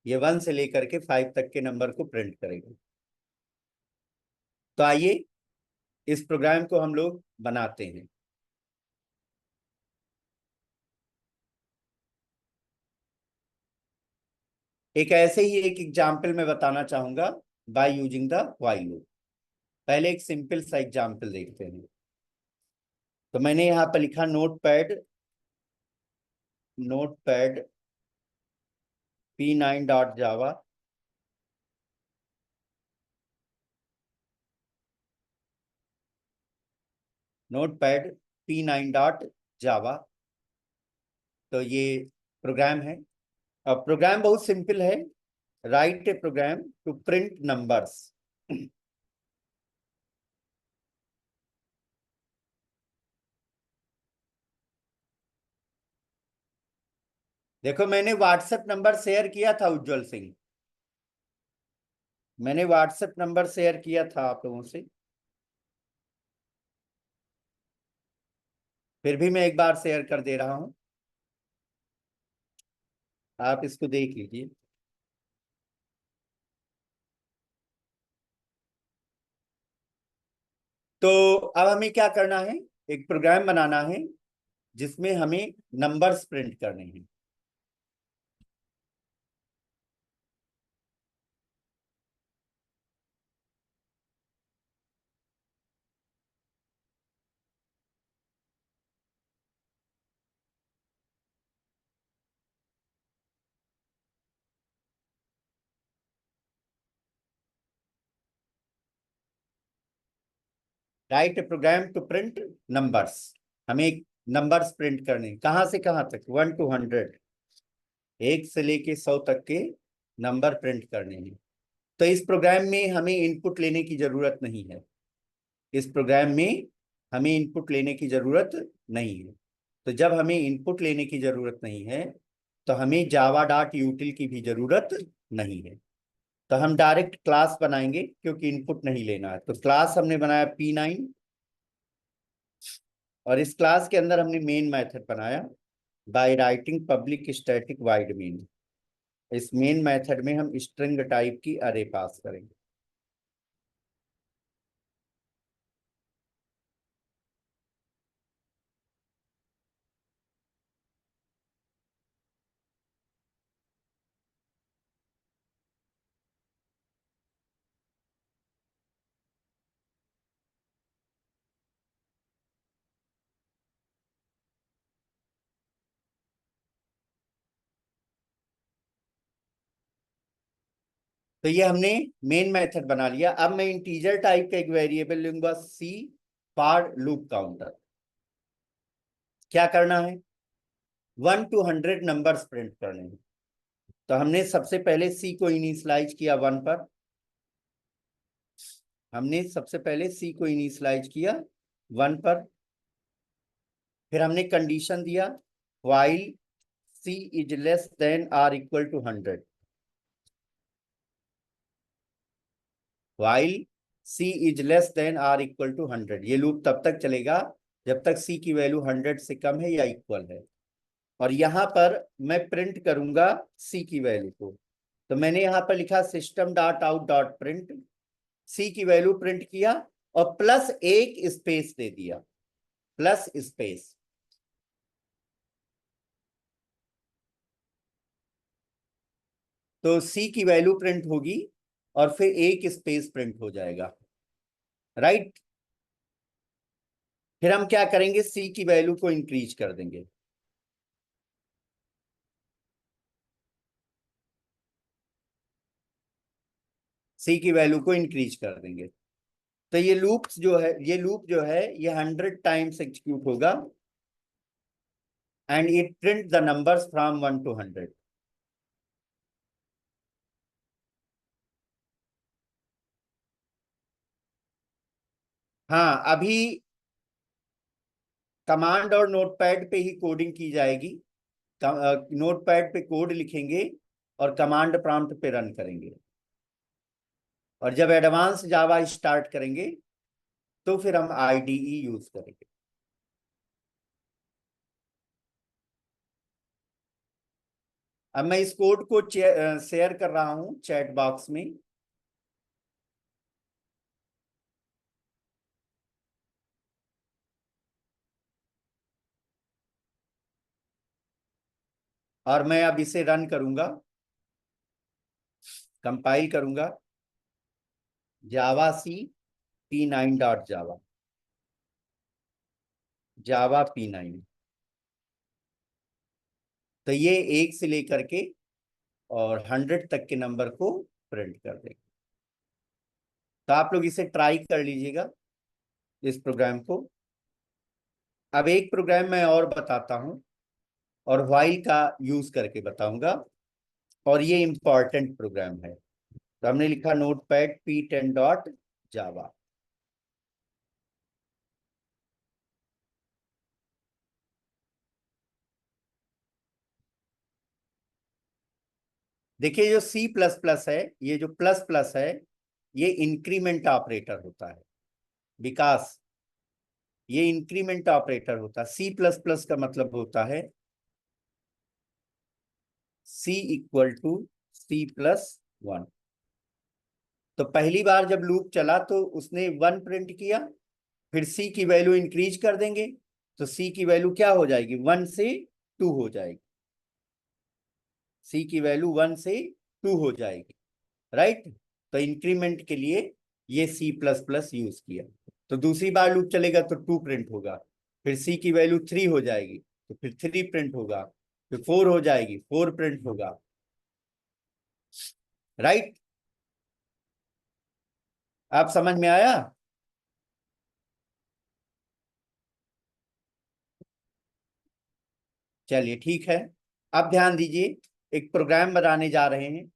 ये 1 से लेकर के 5 तक के नंबर को प्रिंट करेगा। तो आइए इस प्रोग्राम को हम लोग बनाते हैं। एक ऐसे ही एक एग्जाम्पल में बताना चाहूंगा by using the while loop. पहले एक सिंपल सा एग्जाम्पल देखते हैं। तो मैंने यहाँ पर लिखा notepad notepad p9.java। Notepad p9.java। तो ये प्रोग्राम है। अब प्रोग्राम बहुत सिंपल है। Write a program to print numbers. देखो मैंने व्हाट्सएप नंबर शेयर किया था उज्जवल सिंह। मैंने व्हाट्सएप नंबर शेयर किया था आप लोगों से। फिर भी मैं एक बार शेयर कर दे रहा हूं। आप इसको देख लीजिए। तो अब हमें क्या करना है? एक प्रोग्राम बनाना है जिसमें हमें नंबर्स प्रिंट करने हैं। Write a program to print numbers. हमें नंबर्स प्रिंट करने कहां से कहां तक? 1 to 100। 1 से लेके 100 तक के नंबर प्रिंट करने हैं। तो इस प्रोग्राम में हमें इनपुट लेने की जरूरत नहीं है। इस प्रोग्राम में हमें इनपुट लेने की जरूरत नहीं है। तो जब हमें इनपुट लेने की जरूरत नहीं है तो हमें जावा डॉट यूटिल की भी जरूरत नहीं है। तो हम डायरेक्ट क्लास बनाएंगे क्योंकि इनपुट नहीं लेना है। तो क्लास हमने बनाया p9 और इस क्लास के अंदर हमने मेन मेथड बनाया by writing public static void main. इस मेन मेथड में हम स्ट्रिंग टाइप की अरे पास करेंगे। तो ये हमने मेन मेथड बना लिया। अब मैं इंटीजर टाइप का एक वेरिएबल लूंगा सी फॉर लूप काउंटर। क्या करना है? 1 to 100 नंबर्स प्रिंट करने हैं। तो हमने सबसे पहले सी को इनिशियलाइज किया 1 पर। हमने सबसे पहले सी को इनिशियलाइज किया 1 पर। फिर हमने कंडीशन दिया while C is less than or equal to 100। While C is less than or equal to 100। ये लूप तब तक चलेगा जब तक सी की वैल्यू 100 से कम है या इक्वल है। और यहां पर मैं प्रिंट करूंगा सी की वैल्यू को। तो मैंने यहां पर लिखा system dot out dot print. C की वैल्यू प्रिंट किया और प्लस एक स्पेस दे दिया, प्लस स्पेस। तो सी की वैल्यू प्रिंट होगी और फिर एक स्पेस प्रिंट हो जाएगा, राइट। फिर हम क्या करेंगे, सी की वैल्यू को इंक्रीज कर देंगे। सी की वैल्यू को इंक्रीज कर देंगे। तो ये लूप जो है ये 100 टाइम्स एग्जीक्यूट होगा and it print the numbers from 1 to 100। हाँ, अभी कमांड और नोटपैड पे ही कोडिंग की जाएगी। नोटपैड पे कोड लिखेंगे और कमांड प्रॉम्प्ट पे रन करेंगे। और जब एडवांस जावा स्टार्ट करेंगे तो फिर हम आईडीई यूज करेंगे। अब मैं इस कोड को शेयर कर रहा हूं चैट बॉक्स में। और मैं अब इसे रन करूंगा, कंपाइल करूंगा। जावा सी P9 डॉट जावा, जावा P9। तो ये 1 से लेकर के और 100 तक के नंबर को प्रिंट कर देगा। तो आप लोग इसे ट्राई कर लीजिएगा, इस प्रोग्राम को। अब एक प्रोग्राम मैं और बताता हूं और व्हाइल का यूज करके बताऊंगा। और ये इंपॉर्टेंट प्रोग्राम है। तो हमने लिखा नोटपैड P10 डॉट जावा। देखिए जो सी प्लस प्लस है, ये जो प्लस प्लस है, ये इंक्रीमेंट ऑपरेटर होता है। विकास, ये इंक्रीमेंट ऑपरेटर होता है। सी प्लस प्लस का मतलब होता है सी इक्वल टू C+1। तो पहली बार जब लूप चला तो उसने 1 प्रिंट किया। फिर सी की वैल्यू इंक्रीज कर देंगे तो सी की वैल्यू क्या हो जाएगी, 1 से 2 हो जाएगी। सी की वैल्यू 1 से 2 हो जाएगी, राइट। तो इंक्रीमेंट के लिए ये सी प्लस प्लस यूज किया। तो दूसरी बार लूप चलेगा तो 2 प्रिंट होगा। फिर सी की वैल्यू 3 हो जाएगी तो फिर 3 प्रिंट होगा। फिर 4 हो जाएगी, 4 प्रिंट होगा, राइट। आप समझ में आया? चलिए ठीक है। अब ध्यान दीजिए, एक प्रोग्राम बनाने जा रहे हैं।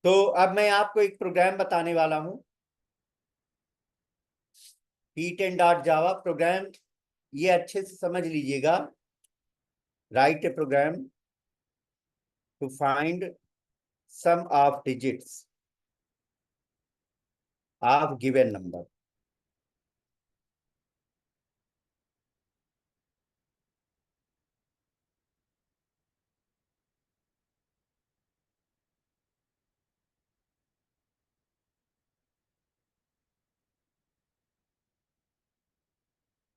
तो अब मैं आपको एक प्रोग्राम बताने वाला हूं, p10.java प्रोग्राम। ये अच्छे से समझ लीजिएगा। Write a program to find sum of digits of given number.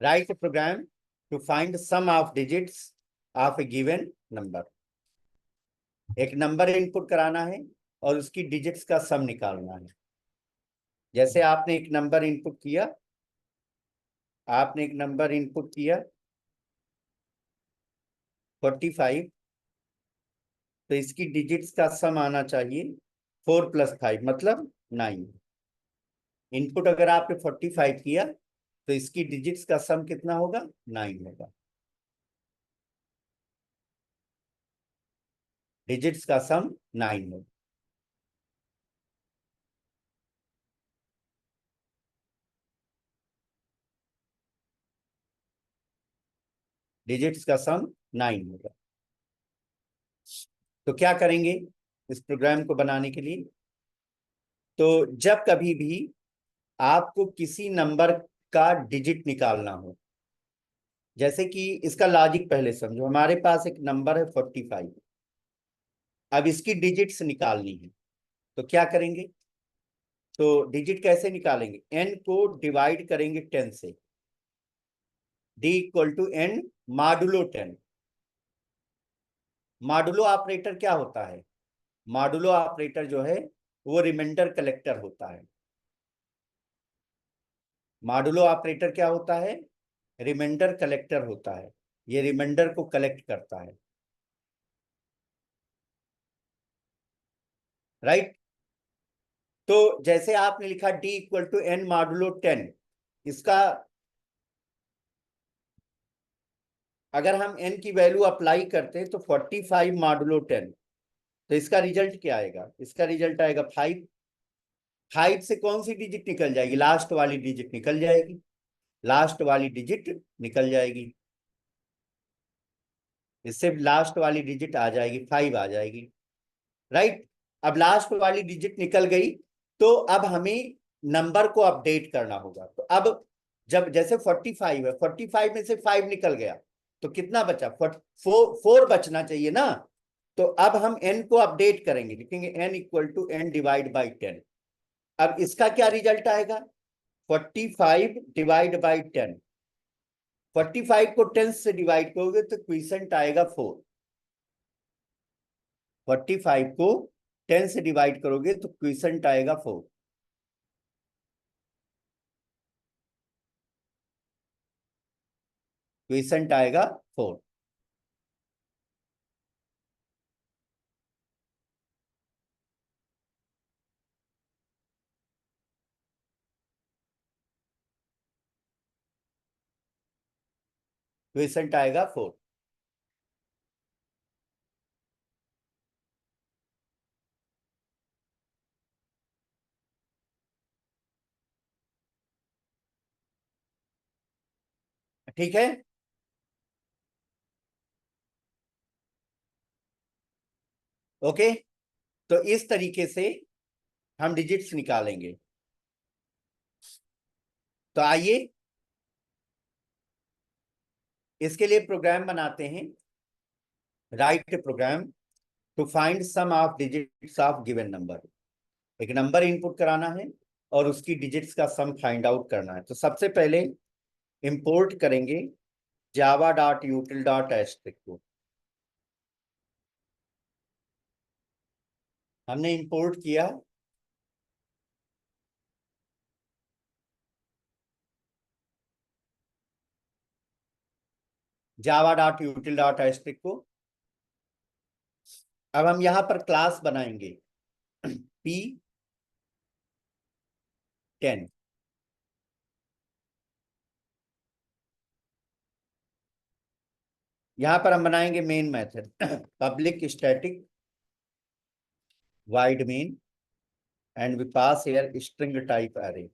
Write a program to find sum of digits of a given number. एक नंबर इनपुट कराना है और उसकी डिजिट्स का सम निकालना है। जैसे आपने एक नंबर इनपुट किया 45, तो इसकी डिजिट्स का सम आना चाहिए 4 + 5 मतलब 9। इनपुट अगर आपने 45 किया तो इसकी डिजिट्स का सम कितना होगा? 9 होगा। डिजिट्स का सम 9 होगा। डिजिट्स का सम 9 होगा। तो क्या करेंगे इस प्रोग्राम को बनाने के लिए? तो जब कभी भी आपको किसी नंबर का डिजिट निकालना हो, जैसे कि इसका लॉजिक पहले समझो। हमारे पास एक नंबर है 45, अब इसकी डिजिट्स निकालनी है। तो क्या करेंगे? तो डिजिट कैसे निकालेंगे? n को डिवाइड करेंगे 10 से। d = n modulo 10। Modulo operator क्या होता है? मॉडुलो ऑपरेटर जो है वो रिमाइंडर कलेक्टर होता है। मॉडुलो ऑपरेटर क्या होता है? रिमाइंडर कलेक्टर होता है। ये रिमाइंडर को कलेक्ट करता है। राइट। तो जैसे आपने लिखा d = n मॉडुलो 10, इसका अगर हम n की वैल्यू अप्लाई करते हैं तो 45 मॉडुलो 10, तो इसका रिजल्ट क्या आएगा? इसका रिजल्ट आएगा 5। 5 से कौन सी डिजिट निकल जाएगी? लास्ट वाली डिजिट निकल जाएगी। लास्ट वाली डिजिट निकल जाएगी। इससे लास्ट वाली डिजिट आ जाएगी, 5 आ जाएगी। राइट। अब लास्ट वाली डिजिट निकल गई, तो अब हमें नंबर को अपडेट करना होगा। तो अब जब जैसे 45 है, 45 में से 5 निकल गया तो कितना बचा? 4 बचना चाहिए ना। तो अब हम n को अपडेट करेंगे, लिखेंगे n = n डिवाइड बाई 10। अब इसका क्या रिजल्ट आएगा? 45 डिवाइड बाई 10। 45 को 10 से डिवाइड करोगे तो क्विसेंट आएगा 4। 45 को 10 से डिवाइड करोगे तो क्विसेंट आएगा 4। क्विसेंट आएगा 4। क्विसेंट आएगा 4। ठीक है। ओके। तो इस तरीके से हम डिजिट्स निकालेंगे। तो आइए इसके लिए प्रोग्राम बनाते हैं। Write program to find sum of digits of given number. एक नंबर इनपुट कराना है और उसकी डिजिट्स का सम फाइंड आउट करना है। तो सबसे पहले इंपोर्ट करेंगे java.util.asterisk को। हमने इंपोर्ट किया। java.util.asterisk को। अब हम यहां पर क्लास बनाएंगे p10। यहां पर हम बनाएंगे main method public static void main and we pass here string type array.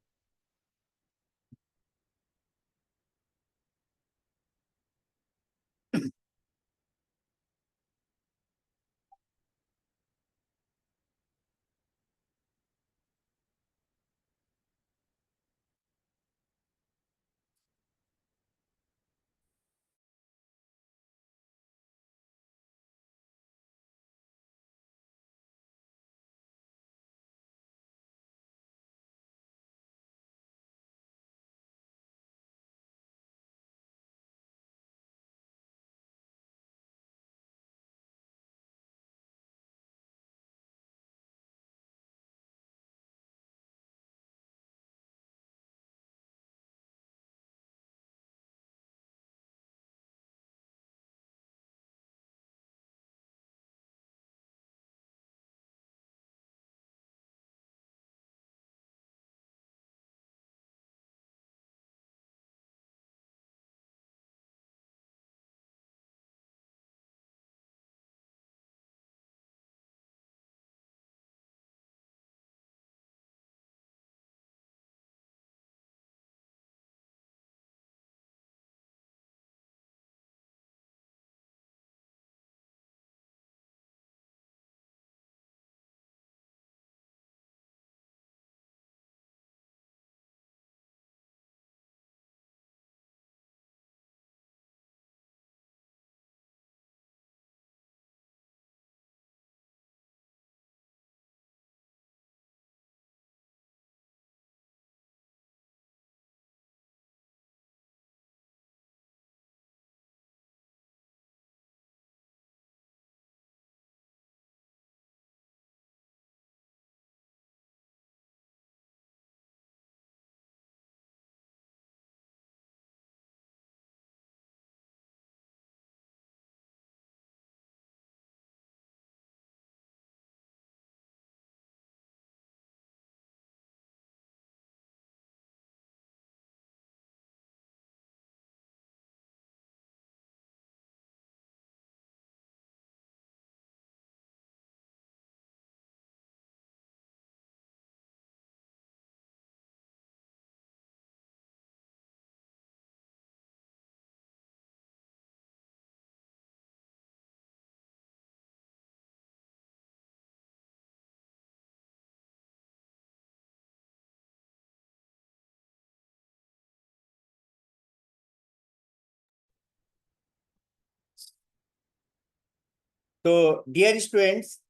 तो डियर स्टूडेंट्स,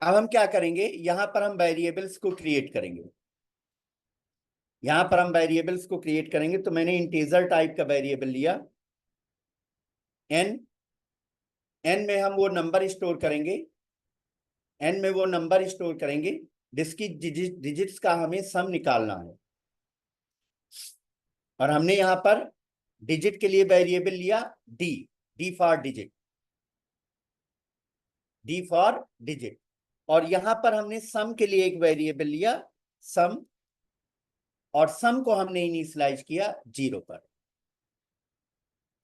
अब हम क्या करेंगे, यहां पर हम वेरिएबल्स को क्रिएट करेंगे। यहां पर हम वेरिएबल्स को क्रिएट करेंगे, तो मैंने इंटीजर टाइप का वेरिएबल लिया एन। एन में हम वो नंबर स्टोर करेंगे, एन में वो नंबर स्टोर करेंगे जिसकी डिजिट्स का हमें सम निकालना है। और हमने यहां पर डिजिट के लिए वेरिएबल लिया D, D for digit, D for digit. और यहां पर हमने सम के लिए एक वेरिएबल लिया सम, और सम को हमने इनिशियलाइज किया 0 पर।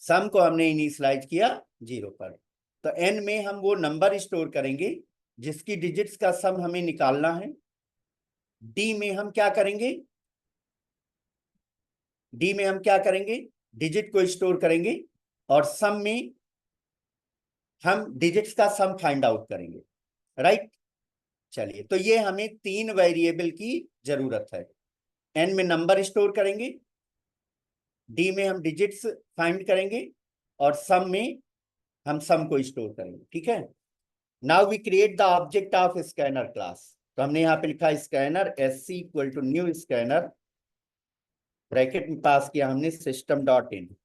सम को हमने इनिशियलाइज किया 0 पर। तो एन में हम वो नंबर स्टोर करेंगे जिसकी डिजिट्स का सम हमें निकालना है। डी में हम क्या करेंगे, डी में हम क्या करेंगे, डिजिट को स्टोर करेंगे, और सम में हम डिजिट्स का सम फाइंड आउट करेंगे। राइट। चलिए, तो ये हमें 3 वेरिएबल की जरूरत है। एन में नंबर स्टोर करेंगे, डी में हम डिजिट्स फाइंड करेंगे, और सम में हम सम को स्टोर करेंगे। ठीक है। Now we create the object of scanner class. तो हमने यहाँ पे लिखा scanner, S C equal to new scanner, bracket में पास किया हमने system dot in.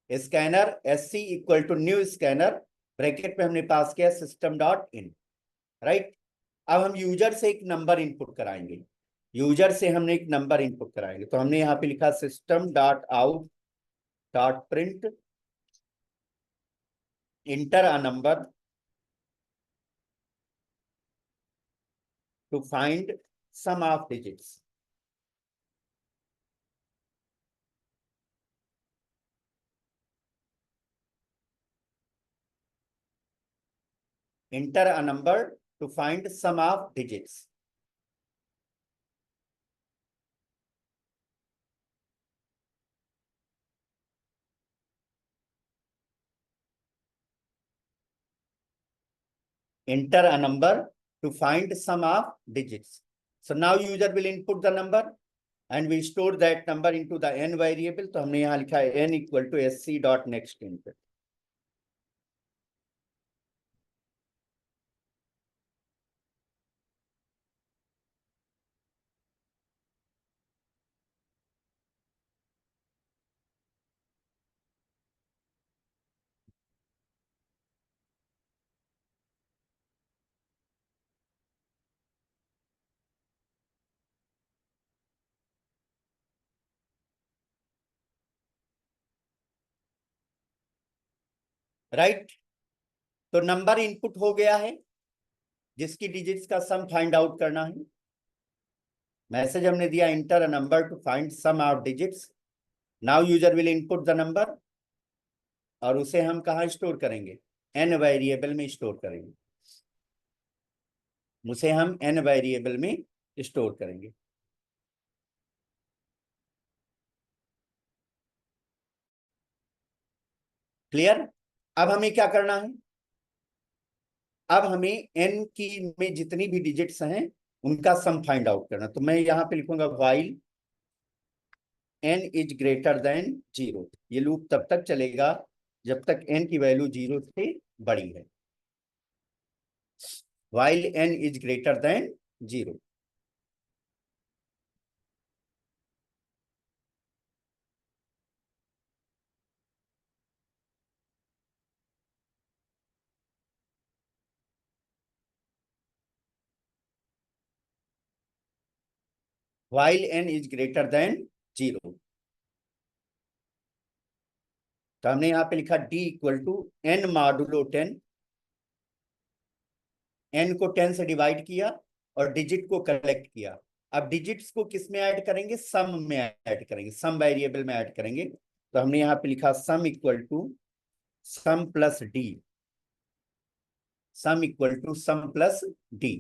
Scanner S C equal to new scanner, bracket में हमने पास किया सिस्टम डॉट इन। राइट। अब हम यूजर से एक नंबर इनपुट कराएंगे, यूजर से हमने एक नंबर इनपुट कराएंगे। तो हमने यहाँ पे लिखा system dot out dot print inter a number to find sum of digits. Enter a number to find sum of digits. Enter a number to find sum of digits. So now user will input the number and we store that number into the n variable. तो हमने यहाँ लिखा है n equal to sc dot next input. Right, तो number input हो गया है जिसकी डिजिट्स का सम फाइंड आउट करना है. मैसेज हमने दिया enter a number to find sum of digits. Now user will input the number और उसे हम कहाँ स्टोर करेंगे? एन वेरिएबल में स्टोर करेंगे. उसे हम एन वेरिएबल में स्टोर करेंगे. क्लियर? अब हमें क्या करना है? अब हमें एन की में जितनी भी डिजिट्स हैं उनका सम फाइंड आउट करना. तो मैं यहाँ पे लिखूंगा while N is greater than 0. ये लूप तब तक चलेगा जब तक एन की वैल्यू 0 से बड़ी है. While N is greater than 0. While N is greater than 0. तो हमने यहाँ पे लिखा d equal to N modulo 10. N को 10 से डिवाइड किया और डिजिट को कलेक्ट किया. अब डिजिट्स को किस में ऐड करेंगे? सम में ऐड करेंगे, सम वेरिएबल में ऐड करेंगे. तो हमने यहाँ पे लिखा sum equal to sum plus D. Sum equal to sum plus D.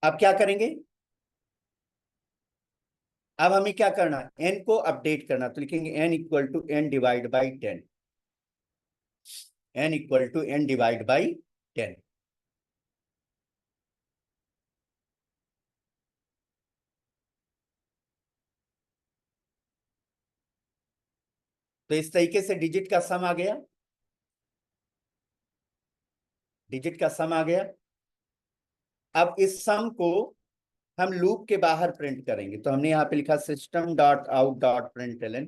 अब क्या करेंगे? अब हमें क्या करना है? एन को अपडेट करना. तो लिखेंगे N equal to N divide by 10. N equal to N divide by 10. तो इस तरीके से डिजिट का सम आ गया. डिजिट का सम आ गया. अब इस सम को हम लूप के बाहर प्रिंट करेंगे. तो हमने यहाँ पे लिखा system dot out dot println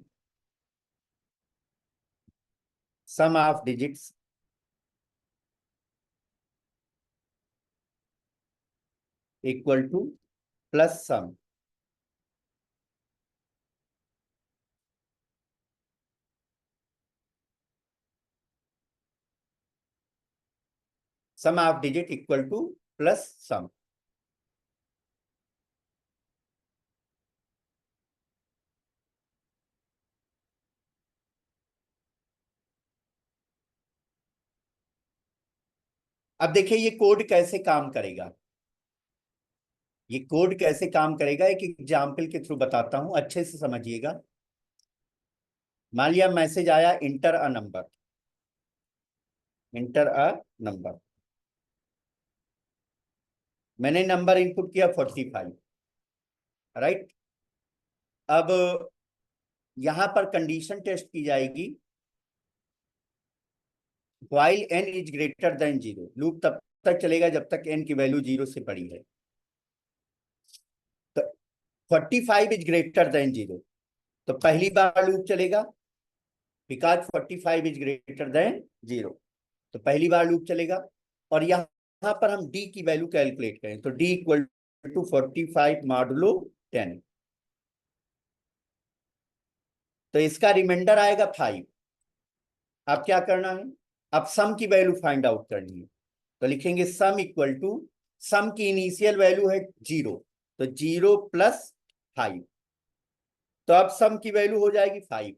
sum of digits equal to plus sum. Sum of digit equal to plus sum. अब देखिए ये कोड कैसे काम करेगा. ये कोड कैसे काम करेगा एक एग्जाम्पल के थ्रू बताता हूं, अच्छे से समझिएगा. मान लिया मैसेज आया enter a number. Inter a number. मैंने नंबर इनपुट किया 45. राइट. अब यहां पर कंडीशन टेस्ट की जाएगी. While N is greater than 0. Loop तब तक चलेगा जब तक एन की वैल्यू 0 से बड़ी है. तो 45 इज ग्रेटर देन 0. तो पहली बार लूप चलेगा बिकॉज 45 इज ग्रेटर देन 0. तो पहली बार लूप चलेगा. और यहां पर हम डी की वैल्यू कैलकुलेट करें. तो डी इक्वल टू 45 मॉडुलो 10. तो इसका रिमाइंडर आएगा 5. अब क्या करना है? अब सम की वैल्यू फाइंड आउट करनी है. तो लिखेंगे सम इक्वल टू, सम की इनिशियल वैल्यू है 0, तो 0 + 5। तो अब सम की वैल्यू हो जाएगी 5।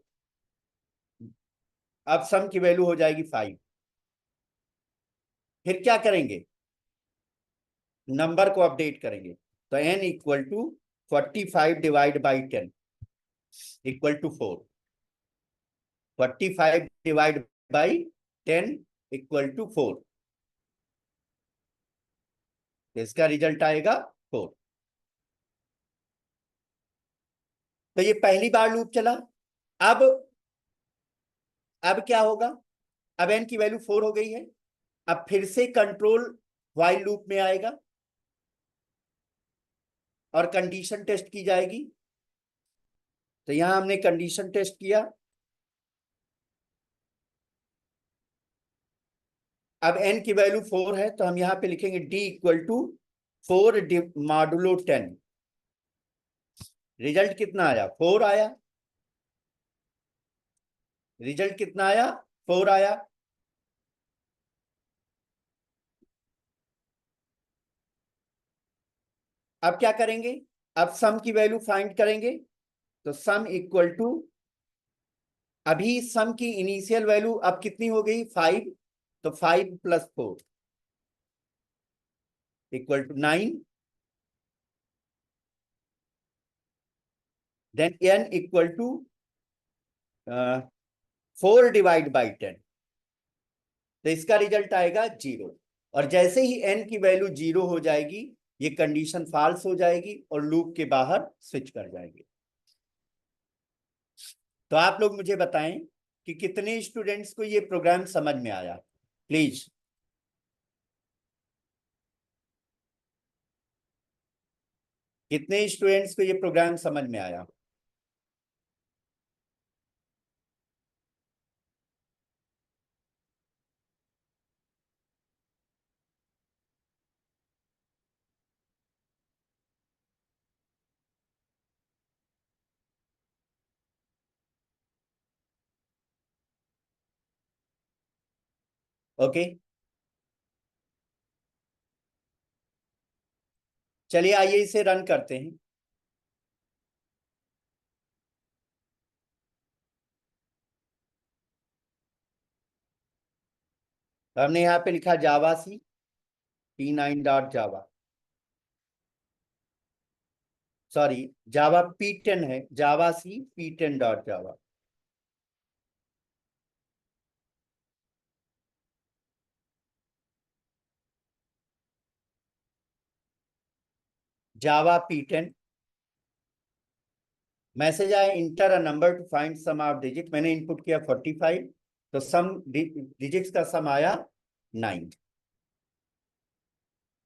अब सम की वैल्यू हो जाएगी 5। फिर क्या करेंगे, नंबर को अपडेट करेंगे। तो n equal to 45 divide by 10 equal to 4। 45 divide by 10 equal to 4। इसका रिजल्ट आएगा 4। तो ये पहली बार लूप चला। अब अब क्या होगा, अब n की वैल्यू 4 हो गई है। अब फिर से कंट्रोल व्हाइल लूप में आएगा और कंडीशन टेस्ट की जाएगी। तो यहां हमने कंडीशन टेस्ट किया। अब n की वैल्यू 4 है, तो हम यहां पे लिखेंगे d equal to 4 modulo 10। Result कितना आया, 4 आया। रिजल्ट कितना आया, 4 आया। अब क्या करेंगे, अब सम की वैल्यू फाइंड करेंगे। तो सम इक्वल टू, अभी सम की इनिशियल वैल्यू अब कितनी हो गई, 5। तो 5 + 4 equal to 9। Then n equal to 4 divide by 10। तो इसका रिजल्ट आएगा 0। और जैसे ही n की वैल्यू 0 हो जाएगी, ये कंडीशन फॉल्स हो जाएगी और लूप के बाहर स्विच कर जाएंगे। तो आप लोग मुझे बताएं कि कितने स्टूडेंट्स को ये प्रोग्राम समझ में आया, प्लीज। कितने स्टूडेंट्स को ये प्रोग्राम समझ में आया। ओके, चलिए आइए इसे रन करते हैं। तो हमने यहाँ पे लिखा जावा सी P9.java, सॉरी जावा P10 है, Java C P10.java। Java P10 message आया, enter a number to find sum of digit. मैंने इनपुट किया 45, तो सम डिजिट्स का सम आया 9।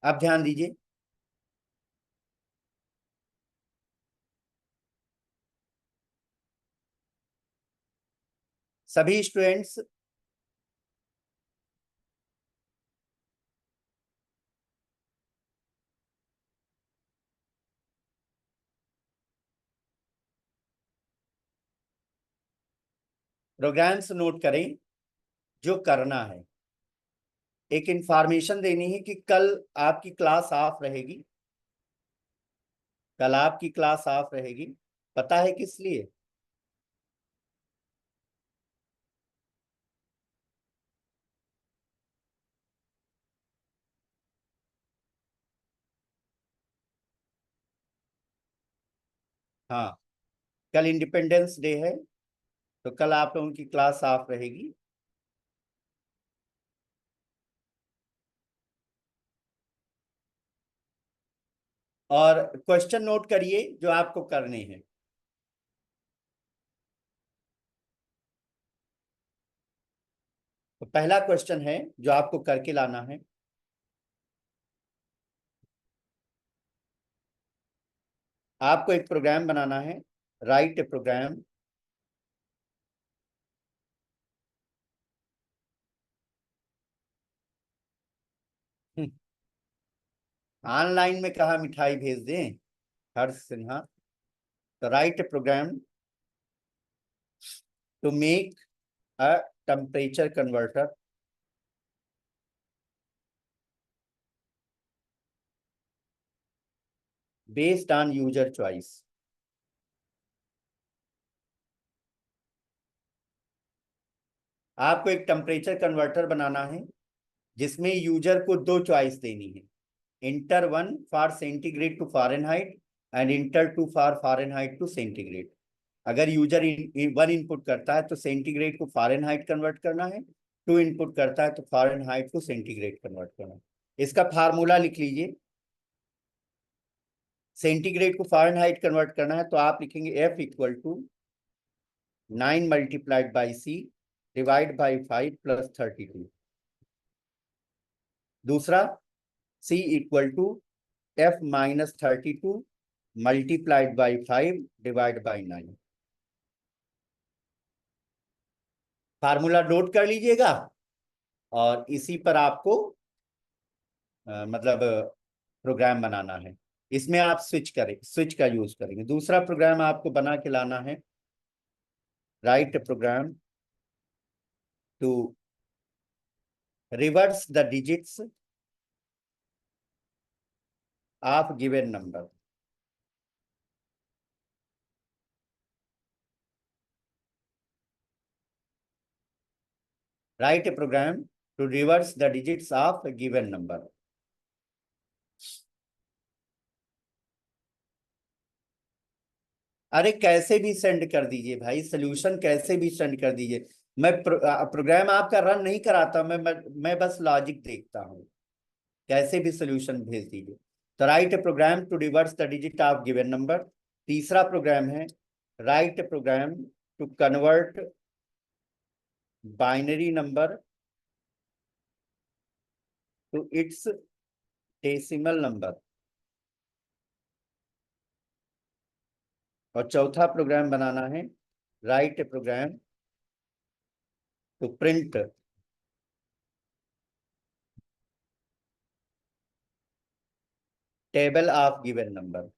अब ध्यान दीजिए, सभी स्टूडेंट्स प्रोग्राम्स नोट करें जो करना है। एक इंफॉर्मेशन देनी है कि कल आपकी क्लास ऑफ रहेगी। कल आपकी क्लास ऑफ रहेगी, पता है किस लिए। हाँ, कल इंडिपेंडेंस डे है, तो कल आप लोगों की क्लास ऑफ रहेगी। और क्वेश्चन नोट करिए जो आपको करने हैं। तो पहला क्वेश्चन है जो आपको करके लाना है, आपको एक प्रोग्राम बनाना है। राइट ए प्रोग्राम ऑनलाइन में कहा मिठाई भेज दें, हर्ष सिन्हा। तो write a program to make a temperature converter based on user choice. आपको एक टेम्परेचर कन्वर्टर बनाना है जिसमें यूजर को दो चॉइस देनी है, enter one for centigrade to Fahrenheit and enter two for Fahrenheit to centigrade. अगर यूजर वन इनपुट करता है तो सेंटीग्रेड को फ़ारेनहाइट कन्वर्ट करना है, टू इनपुट करता है तो फ़ारेनहाइट को सेंटीग्रेड कन्वर्ट करना है। इसका फार्मूला लिख लीजिए। सेंटीग्रेड को फ़ारेनहाइट कन्वर्ट करना है तो आप लिखेंगे F equal to 9 multiplied by C divide by 5 plus 32। दूसरा C equal to F minus 32 multiplied by 5 divide by 9। Formula note कर लीजिएगा और इसी पर आपको मतलब प्रोग्राम बनाना है। इसमें आप स्विच का यूज करेंगे। दूसरा प्रोग्राम आपको बना के लाना है, write program to reverse the digits of given number. Write program to reverse the digits of given number. अरे कैसे भी सेंड कर दीजिए भाई, सोल्यूशन कैसे भी सेंड कर दीजिए। मैं प्रोग्राम आपका रन नहीं कराता, मैं बस लॉजिक देखता हूँ। कैसे भी सोल्यूशन भेज दीजिए। तो write program to reverse the digit of given number. तीसरा प्रोग्राम है write program to convert binary number to its decimal number. और चौथा प्रोग्राम बनाना है write program to print table of given number.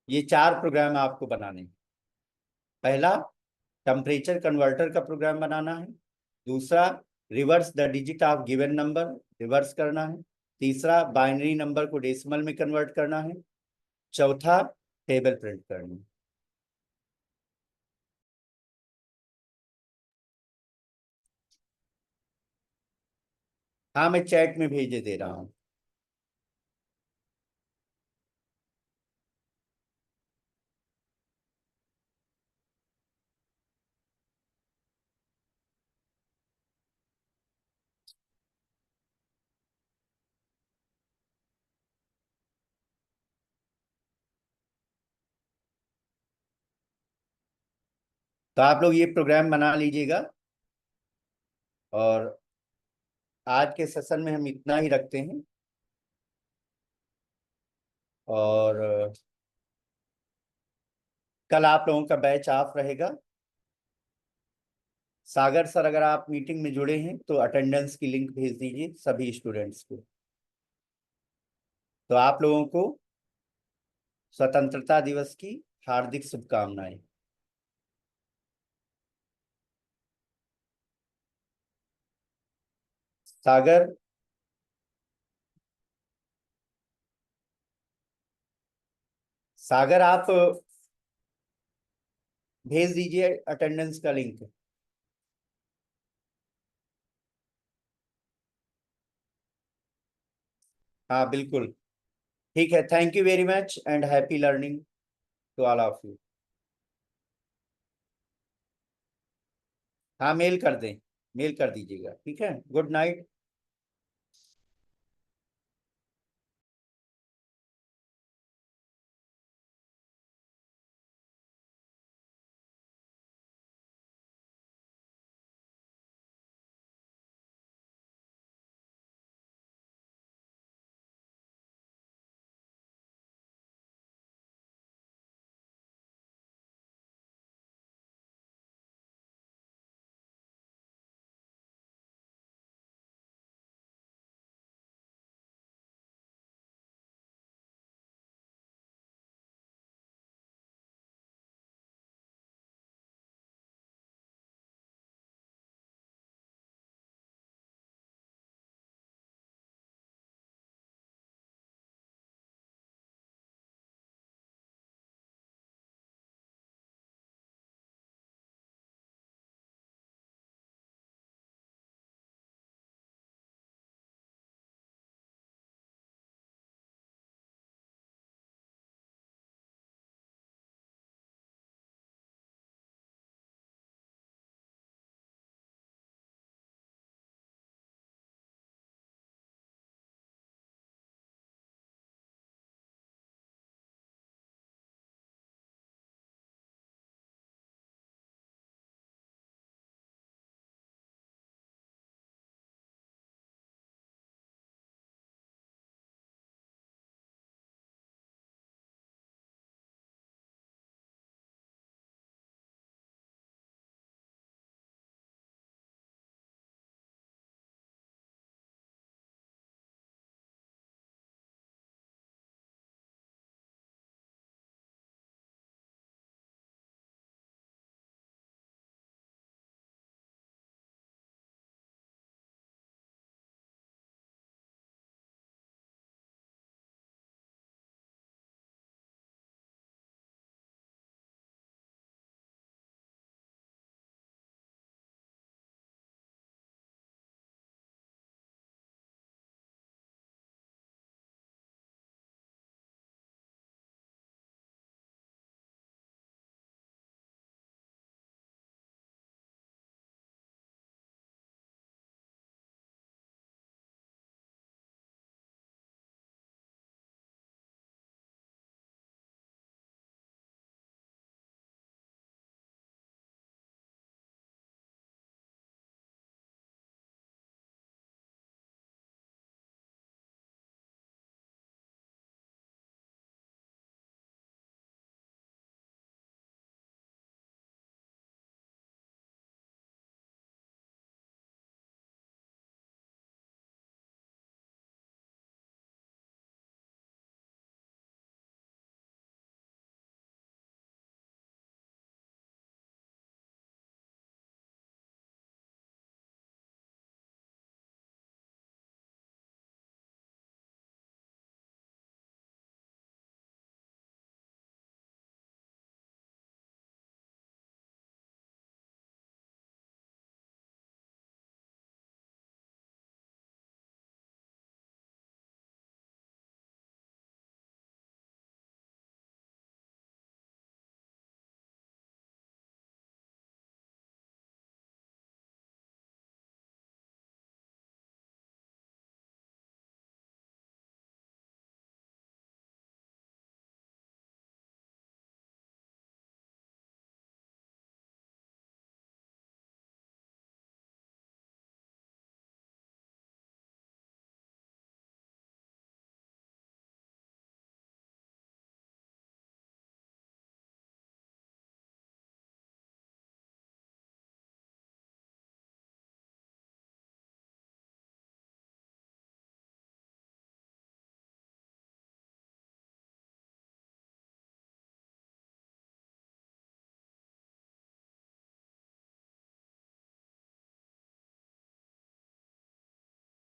ये चार प्रोग्राम आपको बनाने हैं। पहला टेम्परेचर कन्वर्टर का प्रोग्राम बनाना है। दूसरा reverse the digit of given number, reverse करना है। तीसरा बाइनरी नंबर को डेसिमल में कन्वर्ट करना है। चौथा टेबल प्रिंट करनी है। हाँ मैं चैट में भेजे दे रहा हूँ। तो आप लोग ये प्रोग्राम बना लीजिएगा। और आज के सेशन में हम इतना ही रखते हैं। और कल आप लोगों का बैच ऑफ रहेगा। सागर सर अगर आप मीटिंग में जुड़े हैं तो अटेंडेंस की लिंक भेज दीजिए सभी स्टूडेंट्स को। तो आप लोगों को स्वतंत्रता दिवस की हार्दिक शुभकामनाएं। सागर, सागर आप भेज दीजिए अटेंडेंस का लिंक। हाँ बिल्कुल। ठीक है, thank you very much and happy learning to all of you. हाँ मेल कर दें, मेल कर दीजिएगा। ठीक है, गुड नाइट।